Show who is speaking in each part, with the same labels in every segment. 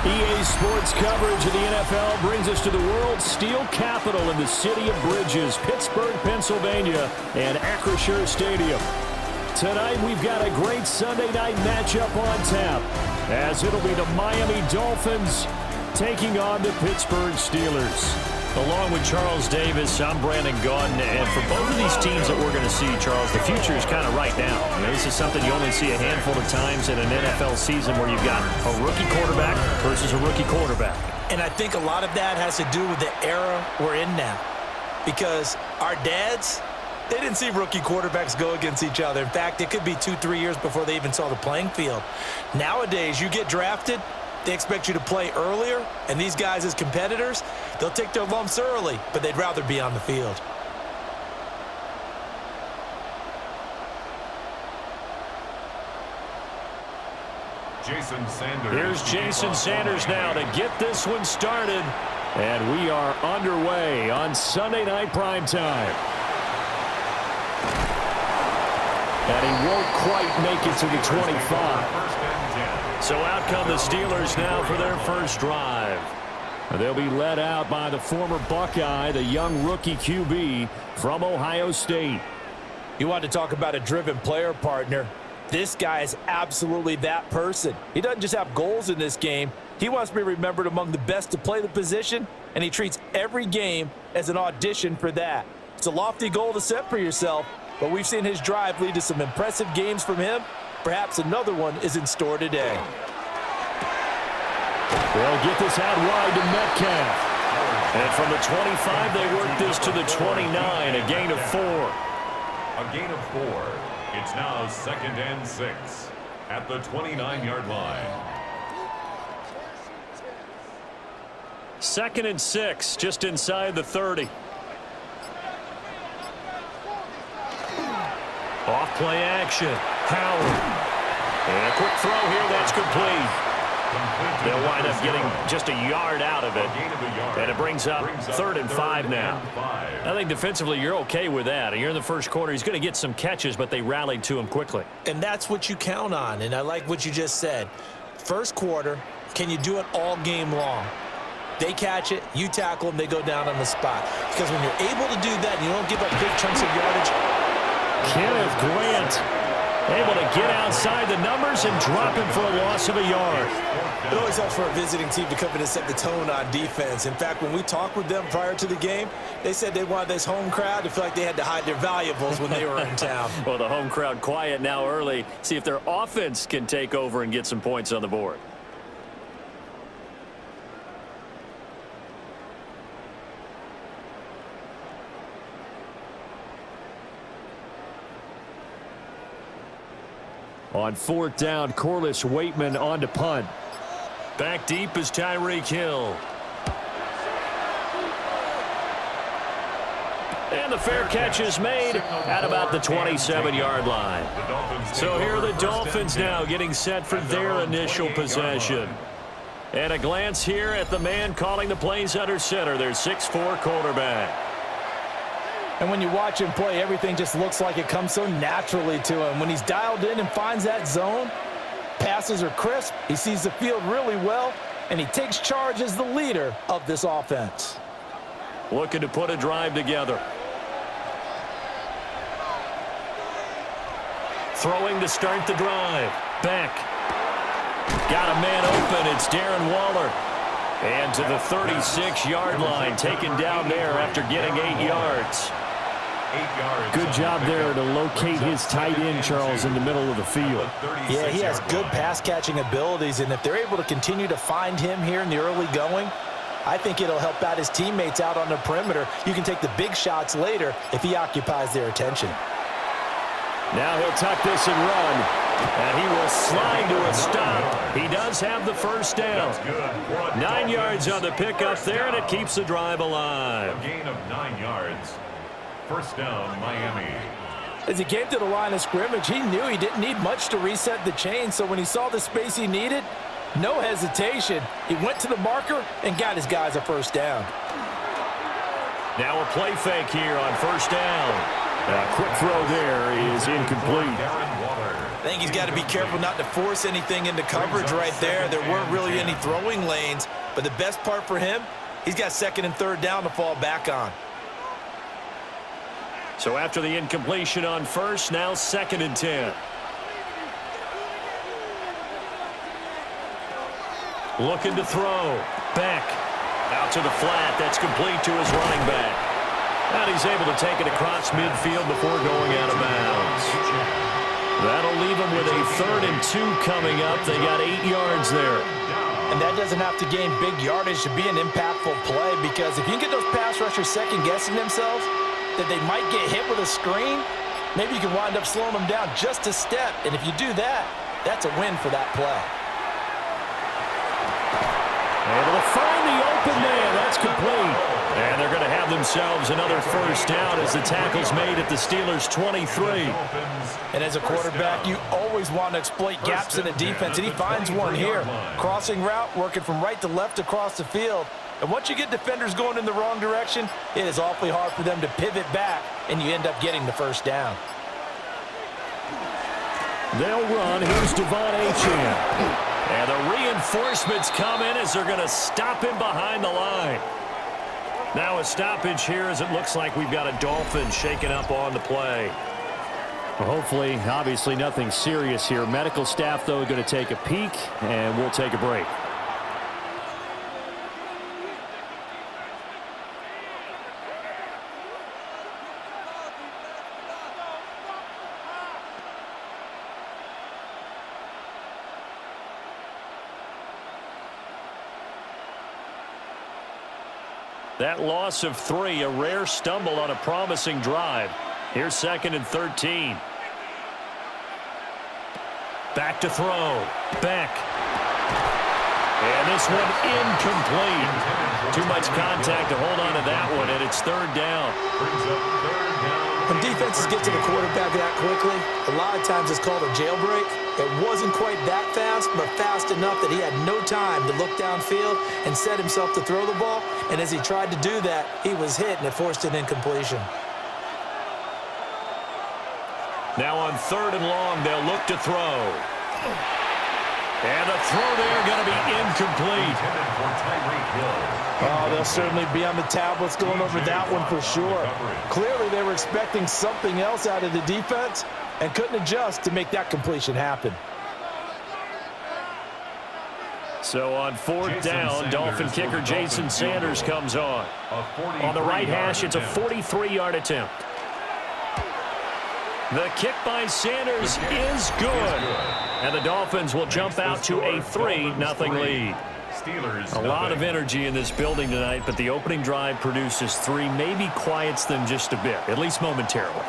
Speaker 1: EA Sports coverage of the NFL brings us to the world's steel capital in the city of Bridges, Pittsburgh, Pennsylvania, and Acrisure Stadium. Tonight, we've got a great Sunday night matchup on tap, as it'll be the Miami Dolphins taking on the Pittsburgh Steelers. Along with Charles Davis, I'm Brandon Gaudin, and for both of these teams that we're going to see, Charles, the future is kind of right now. I mean, this is something you only see a handful of times in an NFL season where you've got a rookie quarterback versus a rookie quarterback. And I think a lot of that has to do with the era we're in now, because our dads, they didn't see rookie quarterbacks go against each other. In fact, it could be 2-3 years before they even saw the playing field. Nowadays, you get drafted, they expect you to play earlier, and these guys as competitors, they'll take their lumps early, but they'd rather be on the field. Here's Jason Sanders now to get this one started. And we are underway on Sunday Night Primetime. And he won't quite make it to the 25. So out come the Steelers now for their first drive. They'll be led out by the former Buckeye, the young rookie QB from Ohio State. You want to talk about a driven player, partner. This guy is absolutely that person. He doesn't just have goals in this game. He wants to be remembered among the best to play the position, and he treats every game as an audition for that. It's a lofty goal to set for yourself, but we've seen his drive lead to some impressive games from him. Perhaps another one is in store today. They'll get this out wide to Metcalf. And from the 25, they work this to the 29, a gain of 4.
Speaker 2: A gain of 4. It's now 2nd and 6 at the 29-yard line.
Speaker 1: 2nd and 6, just inside the 30. Off play action. Howard. And a quick throw here, that's complete. They'll wind up getting just a yard out of it. And it brings up 3rd and 5 now. I think defensively you're okay with that. You're in the first quarter. He's going to get some catches, but they rallied to him quickly. And that's what you count on, and I like what you just said. First quarter, can you do it all game long? They catch it, you tackle them, they go down on the spot. Because when you're able to do that and you don't give up big chunks of yardage. Kenneth Grant able to get outside the numbers and drop him for a loss of a yard. It always helps for a visiting team to come in and set the tone on defense. In fact, when we talked with them prior to the game, they said they wanted this home crowd to feel like they had to hide their valuables when they were in town. Well, the home crowd quiet now early. See if their offense can take over and get some points on the board. On 4th down, Corliss Waitman on to punt. Back deep is Tyreek Hill. And the fair catch is made at about the 27-yard line. So here are the Dolphins now getting set for their initial possession. And a glance here at the man calling the plays under center, their 6'4" quarterback. And when you watch him play, everything just looks like it comes so naturally to him. When he's dialed in and finds that zone, passes are crisp, he sees the field really well, and he takes charge as the leader of this offense. Looking to put a drive together. Throwing to start the drive. Beck. Got a man open. It's Darren Waller. And to the 36-yard line, taken down there after getting 8 yards. Good job there to locate his tight end, Charles, in the middle of the field. Yeah, he has good pass-catching abilities, and if they're able to continue to find him here in the early going, I think it'll help out his teammates out on the perimeter. You can take the big shots later if he occupies their attention. Now he'll tuck this and run, and he will slide to a stop. He does have the first down. 9 yards on the pickup there, and it keeps the drive alive.
Speaker 2: A gain of 9 yards. First down, Miami.
Speaker 1: As he came to the line of scrimmage, he knew he didn't need much to reset the chain, so when he saw the space he needed, no hesitation. He went to the marker and got his guys a first down. Now a play fake here on first down. A quick throw there is incomplete.
Speaker 3: I think he's got to be careful not to force anything into coverage right there. There weren't really any throwing lanes, but the best part for him, he's got second and third down to fall back on.
Speaker 1: So after the incompletion on first, now 2nd and 10. Looking to throw. Beck out to the flat. That's complete to his running back. And he's able to take it across midfield before going out of bounds. That'll leave them with a 3rd and 2 coming up. They got 8 yards there.
Speaker 3: And that doesn't have to gain big yardage to be an impactful play, because if you can get those pass rushers second-guessing themselves, that they might get hit with a screen, maybe you can wind up slowing them down just a step. And if you do that, that's a win for that play.
Speaker 1: Able to find the open man. That's complete. And they're going to have themselves another first down as the tackle's made at the Steelers' 23.
Speaker 3: And as a quarterback, you always want to exploit gaps in a defense, and he finds one here. Crossing route, working from right to left across the field. And once you get defenders going in the wrong direction, it is awfully hard for them to pivot back, and you end up getting the first down.
Speaker 1: They'll run. Here's Achane. And the reinforcements come in as they're going to stop him behind the line. Now a stoppage here as it looks like we've got a Dolphin shaken up on the play.
Speaker 4: Well, hopefully, obviously nothing serious here. Medical staff, though, going to take a peek, and we'll take a break.
Speaker 1: That loss of 3, a rare stumble on a promising drive. Here's 2nd and 13. Back to throw. Beck. And this one incomplete. Too much contact to hold on to that one, and it's 3rd down.
Speaker 3: When defenses get to the quarterback that quickly, a lot of times it's called a jailbreak. It wasn't quite that fast, but fast enough that he had no time to look downfield and set himself to throw the ball. And as he tried to do that, he was hit, and it forced an incompletion.
Speaker 1: Now on 3rd and long, they'll look to throw. And the throw there going to be incomplete.
Speaker 3: Oh, they'll certainly be on the tablets going over that one for sure. Clearly, they were expecting something else out of the defense and couldn't adjust to make that completion happen.
Speaker 1: So on 4th down, Dolphin kicker Jason Sanders comes on. On the right hash, it's a 43-yard attempt. The kick by Sanders is good. And the Dolphins will jump out to a 3-0 lead. A lot of energy in this building tonight, but the opening drive produces 3, maybe quiets them just a bit, at least momentarily.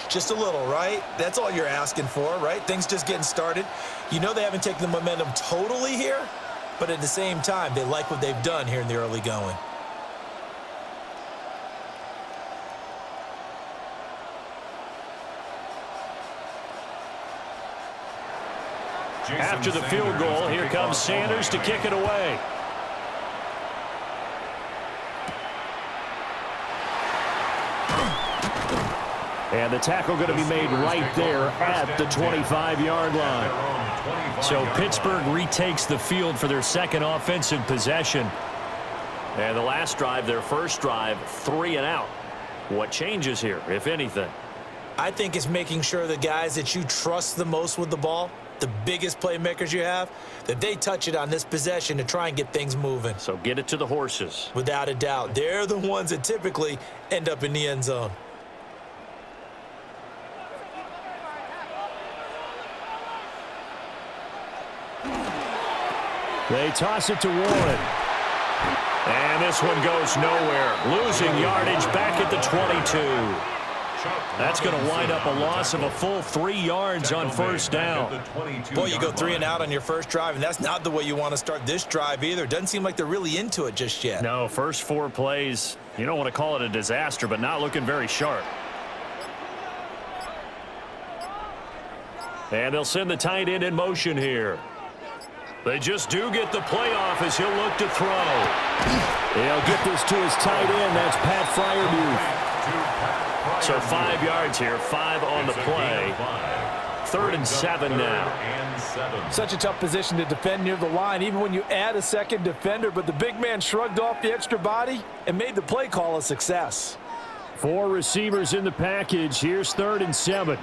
Speaker 3: Just a little, right? That's all you're asking for, right? Things just getting started. You know they haven't taken the momentum totally here, but at the same time, they like what they've done here in the early going.
Speaker 1: After the field goal, here comes Sanders to kick it away. And the tackle going to be made right there at the 25-yard line. So Pittsburgh retakes the field for their 2nd offensive possession. And the last drive, their first drive, 3 and out. What changes here, if anything?
Speaker 3: I think it's making sure the guys that you trust the most with the ball, the biggest playmakers you have, that they touch it on this possession to try and get things moving.
Speaker 1: So get it to the horses.
Speaker 3: Without a doubt. They're the ones that typically end up in the end zone.
Speaker 1: They toss it to Warren. And this one goes nowhere. Losing yardage back at the 22. That's going to wind up a loss of a full 3 yards on first down.
Speaker 3: Boy, you go 3 and out on your first drive, and that's not the way you want to start this drive either. Doesn't seem like they're really into it just yet.
Speaker 1: No, first 4 plays, you don't want to call it a disaster, but not looking very sharp. And they'll send the tight end in motion here. They just do get the play off as he'll look to throw.
Speaker 4: He'll get this to his tight end. That's Pat Fryermuth.
Speaker 1: So 5 yards here, 5 on the play. 3rd and 7 now.
Speaker 3: Such a tough position to defend near the line, even when you add a second defender, but the big man shrugged off the extra body and made the play call a success.
Speaker 1: 4 receivers in the package. Here's 3rd and 7.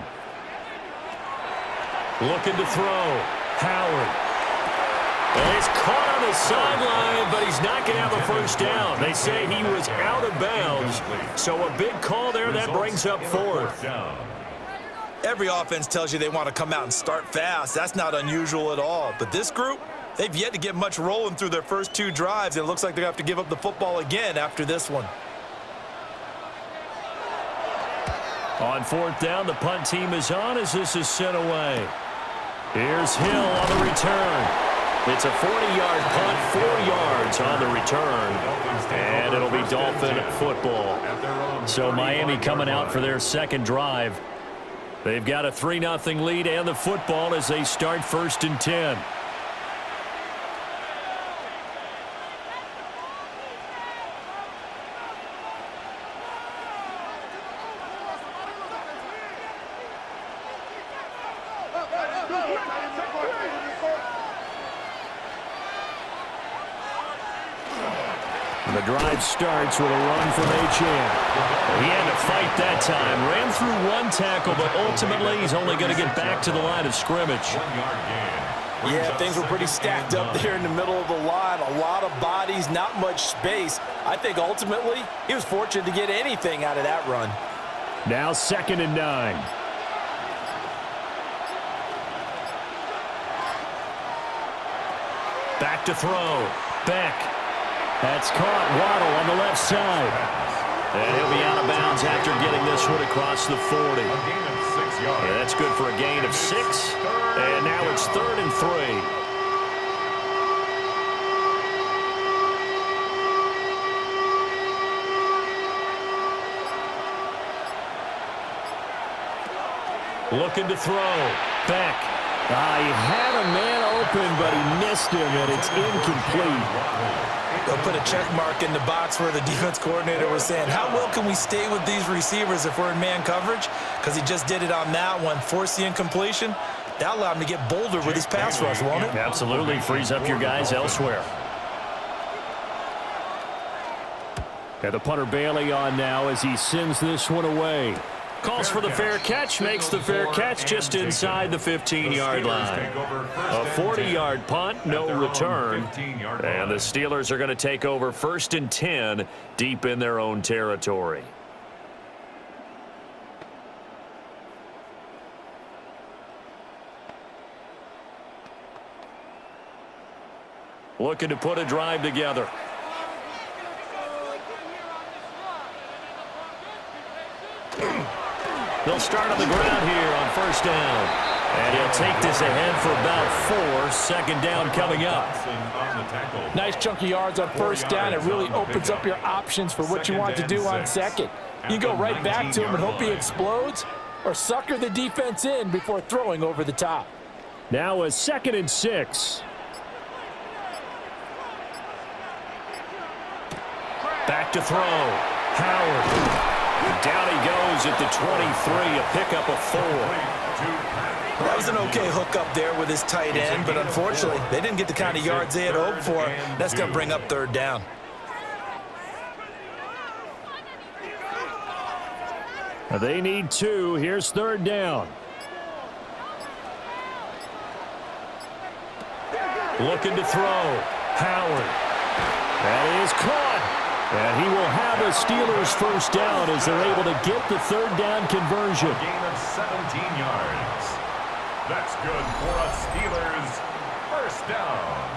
Speaker 1: Looking to throw. Howard. And he's caught on the sideline, but he's not going to have a first down. They say he was out of bounds, so a big call there. That brings up 4th.
Speaker 3: Every offense tells you they want to come out and start fast. That's not unusual at all. But this group, they've yet to get much rolling through their first 2 drives, and it looks like they're going to have to give up the football again after this one.
Speaker 1: On 4th down, the punt team is on as this is sent away. Here's Hill on the return. It's a 40-yard punt, 4 yards on the return, and it'll be Dolphin football. So Miami coming out for their second drive. They've got a 3-0 lead and the football as they start 1st and 10. The drive starts with a run from Achane. He had to fight that time. Ran through 1 tackle, but ultimately he's only going to get back to the line of scrimmage.
Speaker 3: Yeah, things were pretty stacked up there in the middle of the line. A lot of bodies, not much space. I think ultimately he was fortunate to get anything out of that run.
Speaker 1: Now 2nd and 9. Back to throw. Beck. That's caught. Waddle on the left side. And he'll be out of bounds after getting this one across the 40.
Speaker 2: A gain of 6 yards.
Speaker 1: Yeah, that's good for a gain of 6. And now it's 3rd and 3. Looking to throw. Beck. He had a man open, but he missed him, and it's incomplete.
Speaker 3: They'll put a check mark in the box where the defense coordinator was saying, how well can we stay with these receivers if we're in man coverage? Because he just did it on that one, forced the incompletion. That allowed him to get bolder with his pass rush, won't it?
Speaker 1: Absolutely. Frees up your guys elsewhere. And the punter Bailey on now as he sends this one away. Calls for the fair catch, makes the fair catch just inside the 15-yard line. A 40-yard punt, no return. And the Steelers are going to take over 1st and 10 deep in their own territory. Looking to put a drive together. They'll start on the ground here on 1st down. And he'll take this ahead for about 4. 2nd down coming up.
Speaker 3: Nice chunky yards on 1st down. It really opens up your options for what you want to do on 2nd. You go right back to him and hope he explodes, or sucker the defense in before throwing over the top.
Speaker 1: Now a 2nd and 6. Back to throw. Howard. Down he goes at the 23, a pickup of 4.
Speaker 3: That was an okay hookup there with his tight end, but unfortunately, they didn't get the kind of yards they had hoped for. That's going to bring up 3rd down.
Speaker 1: They need 2. Here's 3rd down. Looking to throw. Howard. That is caught. And he will have a Steelers 1st down as they're able to get the 3rd down conversion.
Speaker 2: A gain of 17 yards. That's good for a Steelers 1st down.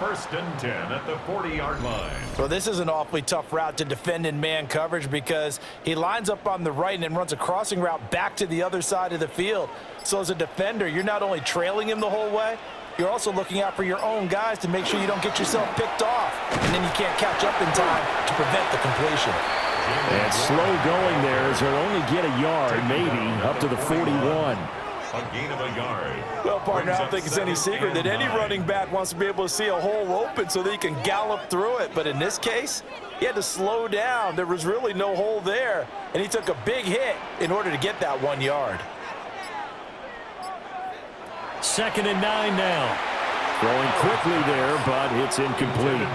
Speaker 2: 1st and 10 at the 40-yard line.
Speaker 3: So this is an awfully tough route to defend in man coverage because he lines up on the right and then runs a crossing route back to the other side of the field. So as a defender, you're not only trailing him the whole way, you're also looking out for your own guys to make sure you don't get yourself picked off. And then you can't catch up in time to prevent the completion.
Speaker 1: And slow going there as he'll only get a yard, maybe, up to the 41.
Speaker 2: A gain of a yard.
Speaker 3: Well, partner, I don't think it's any secret that any running back wants to be able to see a hole open so that he can gallop through it. But in this case, he had to slow down. There was really no hole there. And he took a big hit in order to get that 1 yard.
Speaker 1: 2nd and 9 now. Throwing quickly there, but it's incomplete.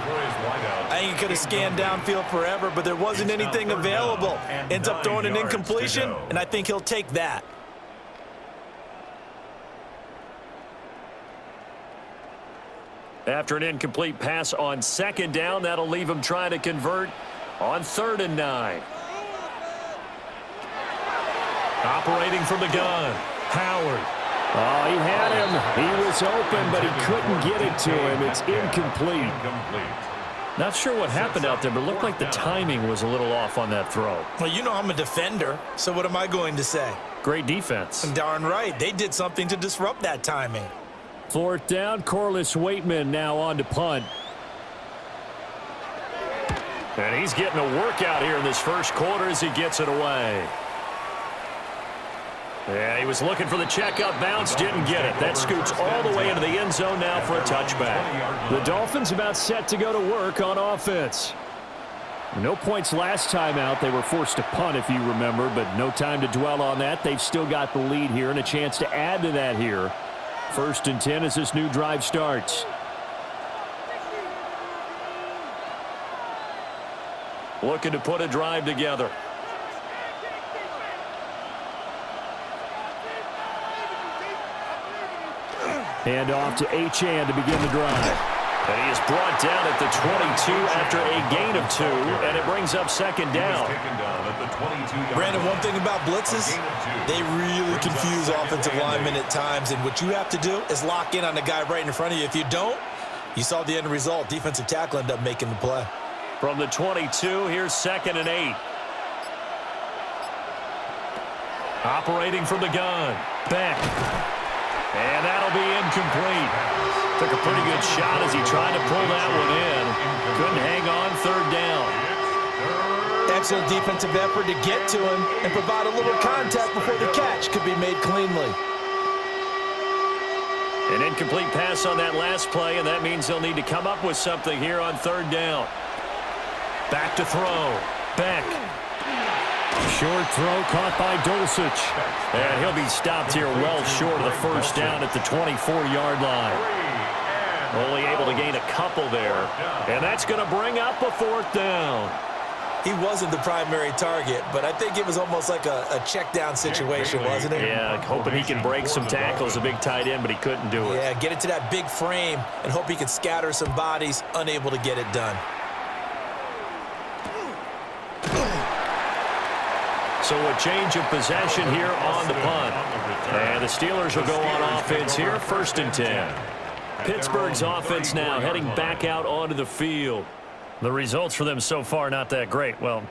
Speaker 3: I think he could have scanned downfield forever, but there wasn't anything available. Ends up throwing an incompletion, and I think he'll take that.
Speaker 1: After an incomplete pass on 2nd down, that'll leave him trying to convert on 3rd and 9. Operating from the gun, Howard. Oh, he had him. He was open, but he couldn't get it to him. It's incomplete. Not sure what happened out there, but it looked like the timing was a little off on that throw.
Speaker 3: Well, you know I'm a defender, so what am I going to say?
Speaker 1: Great defense.
Speaker 3: Darn right. They did something to disrupt that timing.
Speaker 1: 4th down, Corliss Waitman now on to punt. And he's getting a workout here in this first quarter as he gets it away. Yeah, he was looking for the checkup bounce, didn't get it. That scoots all the way into the end zone now for a touchback. The Dolphins about set to go to work on offense. No points last time out. They were forced to punt, if you remember, but no time to dwell on that. They've still got the lead here and a chance to add to that here. 1st and 10 as this new drive starts. Looking to put a drive together. Hand off to Achane to begin the drive. And he is brought down at the 22 after a gain of 2, and it brings up 2nd down.
Speaker 3: Brandon, one thing about blitzes, they really confuse offensive linemen at times, and what you have to do is lock in on the guy right in front of you. If you don't, you saw the end result. Defensive tackle ended up making the play.
Speaker 1: From the 22, here's 2nd and 8. Operating from the gun, Beck. And that'll be incomplete. Took a pretty good shot as he tried to pull that one in. Couldn't hang on 3rd down.
Speaker 3: Excellent defensive effort to get to him and provide a little contact before the catch could be made cleanly.
Speaker 1: An incomplete pass on that last play, and that means they'll need to come up with something here on 3rd down. Back to throw. Beck. Short throw caught by Dulcich. And he'll be stopped here well short of the 1st down at the 24-yard line. Only able to gain a couple there. And that's going to bring up a 4th down.
Speaker 3: He wasn't the primary target, but I think it was almost like a check down situation, wasn't it?
Speaker 1: Yeah, hoping he can break some tackles, a big tight end, but he couldn't do it.
Speaker 3: Yeah, get it to that big frame and hope he could scatter some bodies, unable to get it done.
Speaker 1: So a change of possession here on the punt. And the Steelers will go on offense here, 1st and 10. Pittsburgh's offense now heading back out onto the field. The results for them so far not that great. Well,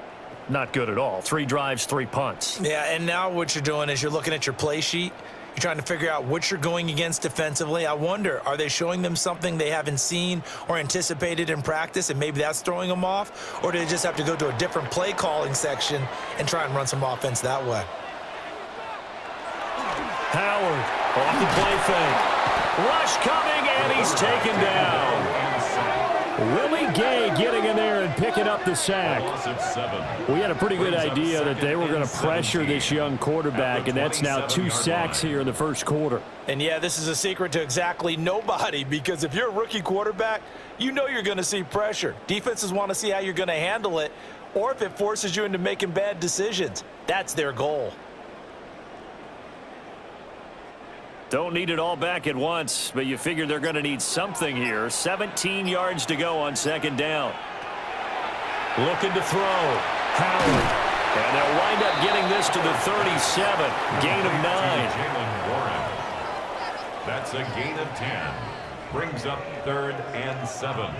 Speaker 1: not good at all. 3 drives, 3 punts.
Speaker 3: Yeah, and now what you're doing is you're looking at your play sheet. You're trying to figure out what you're going against defensively. I wonder, are they showing them something they haven't seen or anticipated in practice, and maybe that's throwing them off? Or do they just have to go to a different play calling section and try and run some offense that way?
Speaker 1: Howard off the play fake. Rush coming, and he's taken down. Willie Gay getting in there and picking up the sack. We had a pretty good idea that they were going to pressure this young quarterback, and that's now 2 sacks here in the first quarter.
Speaker 3: And, yeah, this is a secret to exactly nobody, because if you're a rookie quarterback, you know you're going to see pressure. Defenses want to see how you're going to handle it, or if it forces you into making bad decisions. That's their goal.
Speaker 1: Don't need it all back at once, but you figure they're going to need something here. 17 yards to go on 2nd down. Looking to throw. Howard. And they'll wind up getting this to the 37. Gain of 9.
Speaker 2: That's a gain of 10. Brings up 3rd and 7.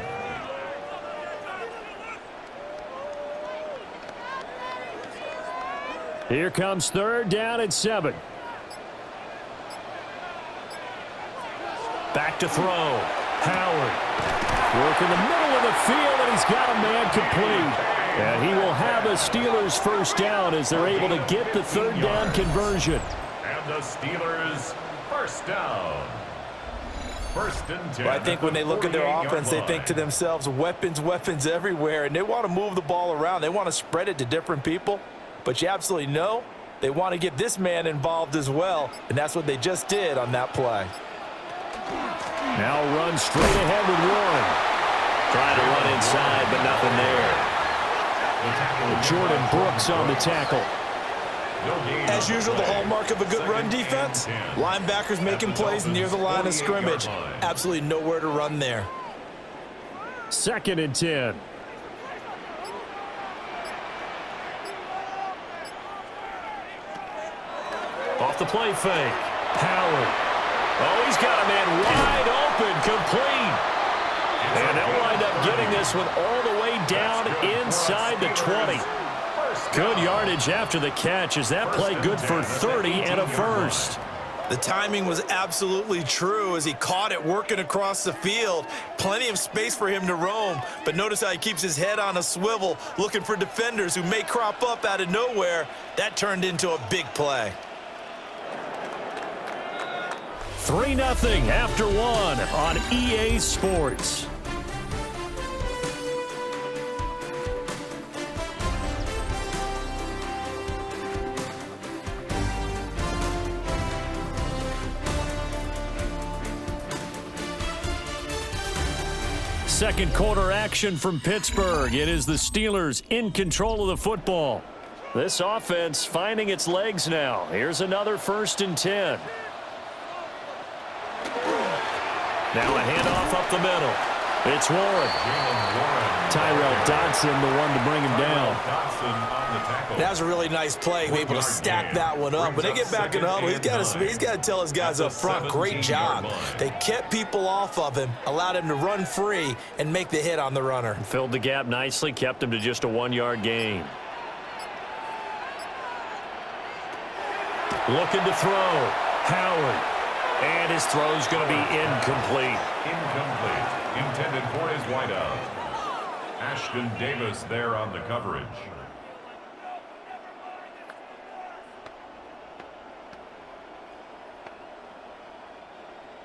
Speaker 1: Here comes 3rd down and 7. Back to throw. Howard. Work in the middle of the field, and he's got a man complete. And he will have a Steelers 1st down as they're able to get the 3rd down conversion.
Speaker 2: And the Steelers 1st down. 1st and 10.
Speaker 3: Well, I think when they look at their offense, they think to themselves, weapons, weapons everywhere, and they want to move the ball around. They want to spread it to different people, but you absolutely know they want to get this man involved as well, and that's what they just did on that play.
Speaker 1: Now run straight ahead with Warren.
Speaker 4: Trying to run inside, but nothing there.
Speaker 1: Jordan Brooks on the tackle.
Speaker 3: As usual, the hallmark of a good run defense, linebackers making plays near the line of scrimmage. Absolutely nowhere to run there.
Speaker 1: 2nd and 10. Off the play fake. Howard. Oh, he's got a man wide open, complete. And they'll wind up getting this one all the way down inside the 20. Good yardage after the catch. Is that play good for 30 and a first?
Speaker 3: The timing was absolutely true as he caught it working across the field. Plenty of space for him to roam, but notice how he keeps his head on a swivel looking for defenders who may crop up out of nowhere. That turned into a big play.
Speaker 1: 3-0 after 1 on EA Sports. Second quarter action from Pittsburgh. It is the Steelers in control of the football. This offense finding its legs now. Here's another 1st and 10. Now a handoff up the middle. It's Warren. Tyrell Dodson, the one to bring him down.
Speaker 3: That was a really nice play, able to stack that one up. When they get back in the huddle, he's got to tell his guys up front, great job. They kept people off of him, allowed him to run free, and make the hit on the runner.
Speaker 1: Filled the gap nicely, kept him to just a 1-yard gain. Looking to throw. Howard. And his throw's going to be incomplete.
Speaker 2: Incomplete. Intended for his wideout. Ashton Davis there on the coverage.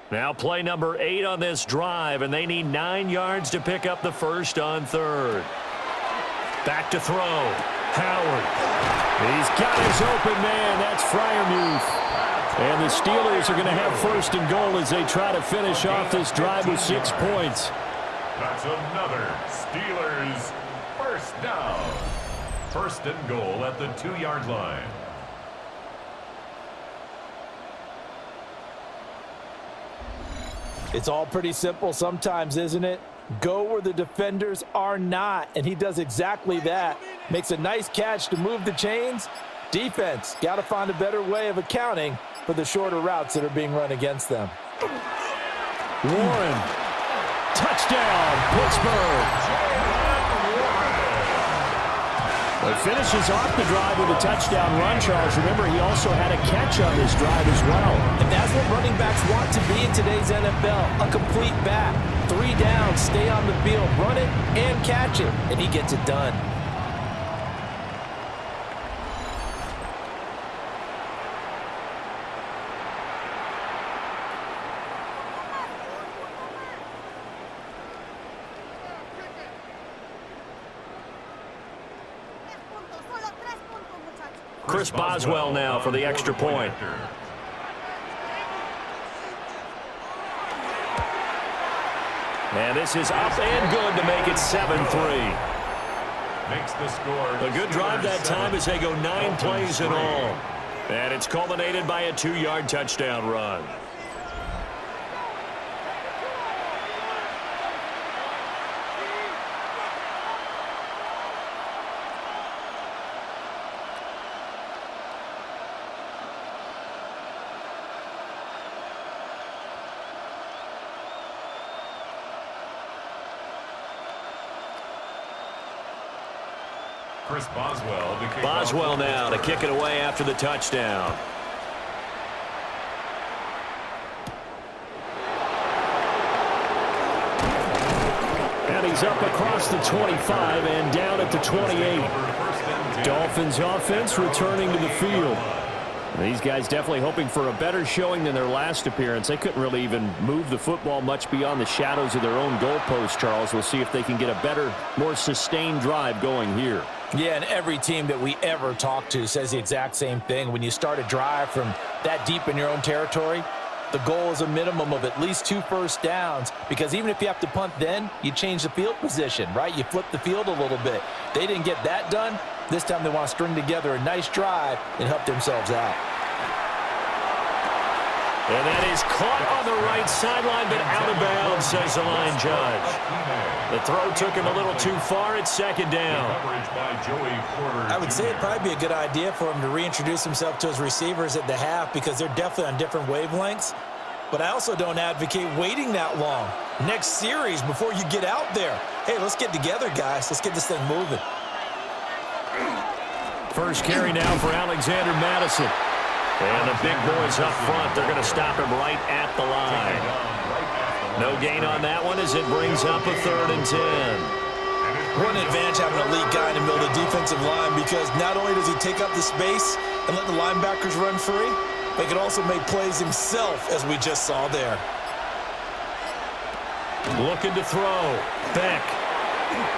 Speaker 1: Now play number 8 on this drive, and they need 9 yards to pick up the first on 3rd. Back to throw. Howard. He's got his open man. That's Freiermuth. And the Steelers are going to have 1st and goal as they try to finish off this drive with 6 points.
Speaker 2: That's another Steelers 1st down. 1st and goal at the 2-yard line.
Speaker 3: It's all pretty simple sometimes, isn't it? Go where the defenders are not, and he does exactly that. Makes a nice catch to move the chains. Defense, got to find a better way of accounting for the shorter routes that are being run against them.
Speaker 1: Warren. Touchdown, Pittsburgh. Well, he finishes off the drive with a touchdown run, Charles. Remember, he also had a catch on this drive as well.
Speaker 3: And that's what running backs want to be in today's NFL, a complete back. 3 downs, stay on the field, run it, and catch it, and he gets it done.
Speaker 1: Chris Boswell now for the extra point. And this is up and good to make it 7-3.
Speaker 2: Makes the score.
Speaker 1: A good drive that time as they go 9 plays in all. And it's culminated by a 2-yard touchdown run.
Speaker 2: Chris Boswell.
Speaker 1: Boswell now to kick it away after the touchdown. And he's up across the 25 and down at the 28. Dolphins offense returning to the field. These guys definitely hoping for a better showing than their last appearance. They couldn't really even move the football much beyond the shadows of their own goalpost, Charles. We'll see if they can get a better, more sustained drive going here.
Speaker 3: Yeah, and every team that we ever talk to says the exact same thing. When you start a drive from that deep in your own territory, The goal is a minimum of at least 2 first downs, because even if you have to punt then, you change the field position, right? You flip the field a little bit. They didn't get that done. This time they want to string together a nice drive and help themselves out.
Speaker 1: And that is caught on the right sideline, but out of bounds, says the line judge. The throw took him a little too far at second down.
Speaker 3: I would say it'd probably be a good idea for him to reintroduce himself to his receivers at the half, because they're definitely on different wavelengths. But I also don't advocate waiting that long. Next series before you get out there. Hey, let's get together, guys. Let's get this thing moving.
Speaker 1: First carry now for Alexander Madison. And the big boys up front, they're going to stop him right at the line. No gain on that one as it brings up a 3rd and 10.
Speaker 3: What an advantage having an elite guy in the middle of the defensive line, because not only does he take up the space and let the linebackers run free, but he can also make plays himself, as we just saw there.
Speaker 1: Looking to throw. Beck.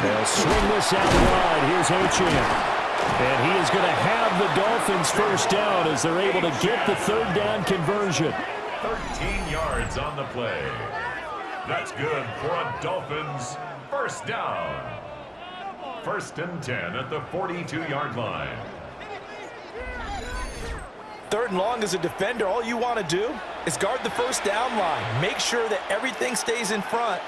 Speaker 1: They'll swing this out wide. Here's Achane. And he is going to have the Dolphins first down as they're able to get the 3rd down conversion.
Speaker 2: 13 yards on the play. That's good for a Dolphins first down. 1st and 10 at the 42-yard line.
Speaker 3: 3rd and long as a defender, all you want to do is guard the first down line. Make sure that everything stays in front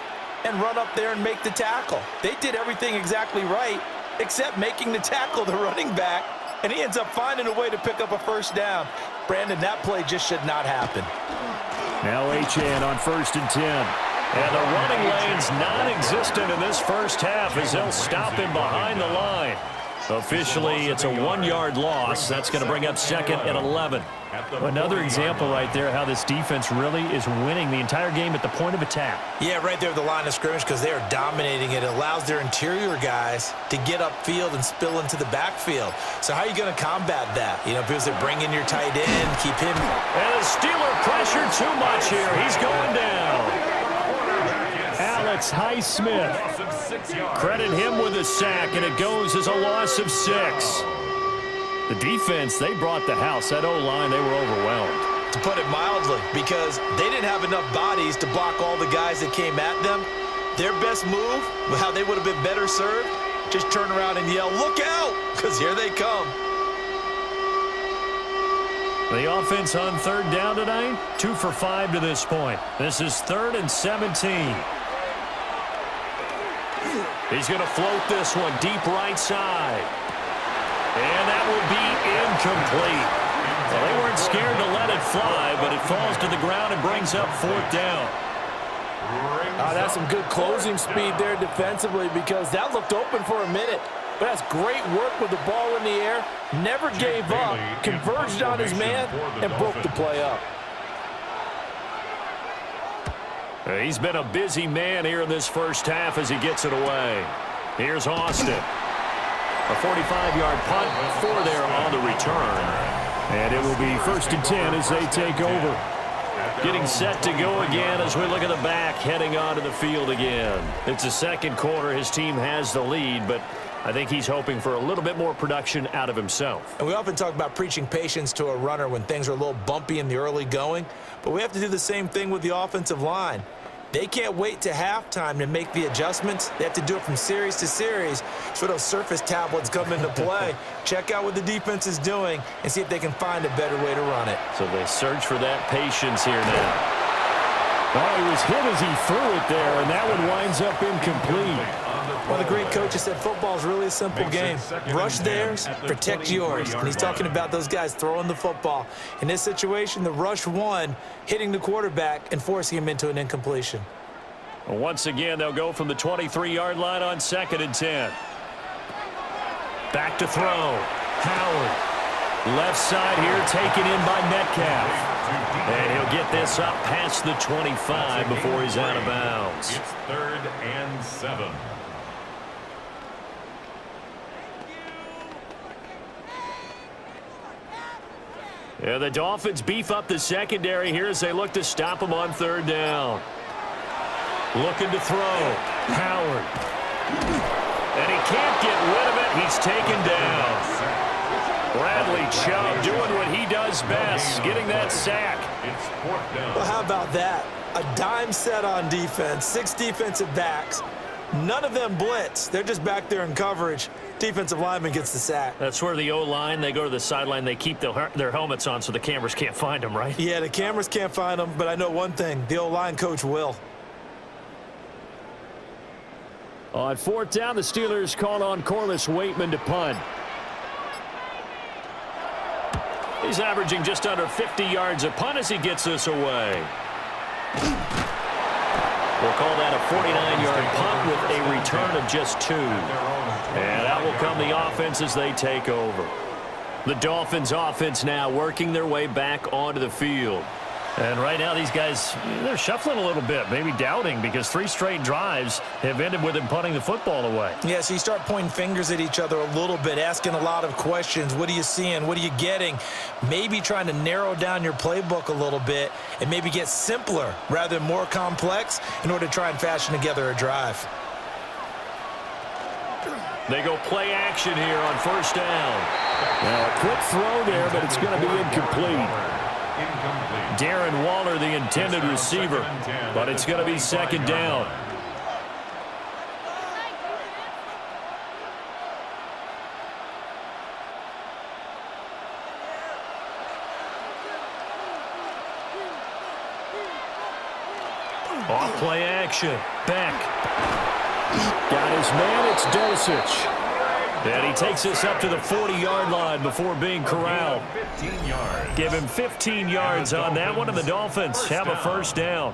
Speaker 3: and run up there and make the tackle. They did everything exactly right, except making the tackle the running back, and he ends up finding a way to pick up a first down. Brandon, that play just should not happen.
Speaker 1: Now Achane on 1st and 10. And the running lane's non-existent in this first half as they'll stop him behind the line. Officially, it's a 1-yard loss. That's going to bring up 2nd and 11. Another example right there how this defense really is winning the entire game at the point of attack.
Speaker 3: Yeah, right there at the line of scrimmage, because they are dominating it. It allows their interior guys to get upfield and spill into the backfield. So how are you going to combat that? You know, because they bring in your tight end, keep him.
Speaker 1: And the Steeler pressure too much here. He's going down. Alex Highsmith. Credit him with a sack, and it goes as a loss of 6. The defense, they brought the house. That O-line, they were overwhelmed.
Speaker 3: To put it mildly, because they didn't have enough bodies to block all the guys that came at them. Their best move, how they would have been better served, just turn around and yell, "Look out!" because here they come.
Speaker 1: The offense on 3rd down tonight, 2 for 5 to this point. This is 3rd and 17. He's going to float this one deep right side. And that will be incomplete. Well, they weren't scared to let it fly, but it falls to the ground and brings up 4th down.
Speaker 3: That's some good closing speed there defensively, because that looked open for a minute. But that's great work with the ball in the air. Never gave up, converged on his man, and broke the play up.
Speaker 1: He's been a busy man here in this first half as he gets it away. Here's Austin. A 45-yard punt, 4 there on the return. And it will be 1st and 10 as they take over. Getting set to go again as we look at the back, heading onto the field again. It's the 2nd quarter. His team has the lead, but I think he's hoping for a little bit more production out of himself.
Speaker 3: And we often talk about preaching patience to a runner when things are a little bumpy in the early going, but we have to do the same thing with the offensive line. They can't wait to halftime to make the adjustments. They have to do it from series to series so those surface tablets come into play. Check out what the defense is doing and see if they can find a better way to run it.
Speaker 1: So they search for that patience here now. Oh, he was hit as he threw it there, and that one winds up incomplete.
Speaker 3: One of the great coaches said football is really a simple game. Rush theirs, protect yours. And he's talking about those guys throwing the football. In this situation, the rush won, hitting the quarterback and forcing him into an incompletion.
Speaker 1: Well, once again, they'll go from the 23-yard line on 2nd and 10. Back to throw. Howard. Left side here taken in by Metcalf. And he'll get this up past the 25 before he's out of bounds.
Speaker 2: It's 3rd and 7.
Speaker 1: Yeah, the Dolphins beef up the secondary here as they look to stop him on 3rd down. Looking to throw. Howard. And he can't get rid of it. He's taken down. Bradley Chubb doing what he does best, getting that sack.
Speaker 2: It's 4th down.
Speaker 3: Well, how about that? A dime set on defense, 6 defensive backs. None of them blitz. They're just back there in coverage. Defensive lineman gets the sack.
Speaker 4: That's where the O-line, they go to the sideline, they keep their helmets on so the cameras can't find them, right?
Speaker 3: Yeah, the cameras can't find them, but I know one thing. The O-line coach will.
Speaker 1: On 4th down, the Steelers call on Corliss Waitman to punt. He's averaging just under 50 yards a punt as he gets this away. We'll call that a 49-yard punt with a return of just 2. And out will come the offense as they take over. The Dolphins offense now working their way back onto the field. And right now these guys, they're shuffling a little bit, maybe doubting, because 3 straight drives have ended with them punting the football away.
Speaker 3: Yeah, so you start pointing fingers at each other a little bit, asking a lot of questions. What are you seeing? What are you getting? Maybe trying to narrow down your playbook a little bit and maybe get simpler rather than more complex in order to try and fashion together a drive.
Speaker 1: They go play action here on 1st down. Now a quick throw there, but it's going to be incomplete. Darren Waller, the intended receiver, but it's going to be 2nd down. Off play action. Beck. Got his man. It's Dulcich. And he takes us up to the 40-yard line before being corralled.
Speaker 2: 15 yards.
Speaker 1: Give him 15 yards on that one, and the Dolphins have a 1st down.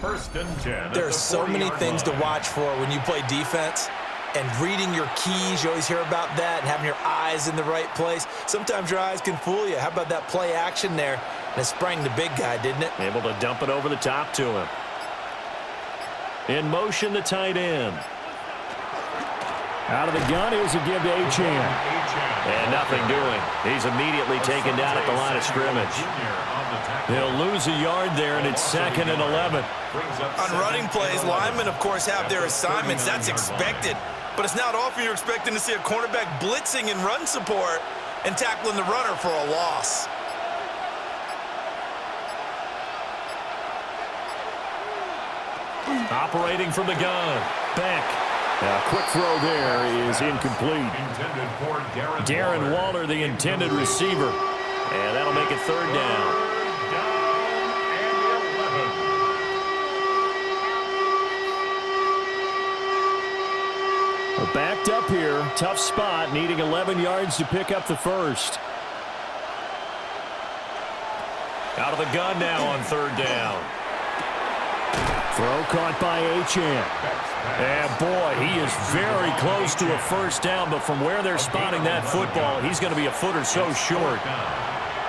Speaker 2: 1st and 10.
Speaker 3: There are so many things to watch for when you play defense. And reading your keys, you always hear about that, and having your eyes in the right place. Sometimes your eyes can fool you. How about that play action there? And it sprang the big guy, didn't it?
Speaker 1: Able to dump it over the top to him. In motion, the tight end. Out of the gun, here's a give to Achane. And nothing doing. He's immediately taken down at the line of scrimmage. He'll lose a yard there, and it's 2nd and 11.
Speaker 3: On running plays, linemen, of course, have their assignments. That's expected. But it's not often you're expecting to see a cornerback blitzing in run support and tackling the runner for a loss.
Speaker 1: Operating from the gun. Beck. A quick throw there is incomplete. Darren Waller, the intended receiver. And that'll make it 3rd down. Well, backed up here. Tough spot, needing 11 yards to pick up the 1st. Out of the gun now on 3rd down. Throw caught by Achane. And boy, he is very close to a 1st down, but from where they're spotting that football, he's going to be a foot or so short.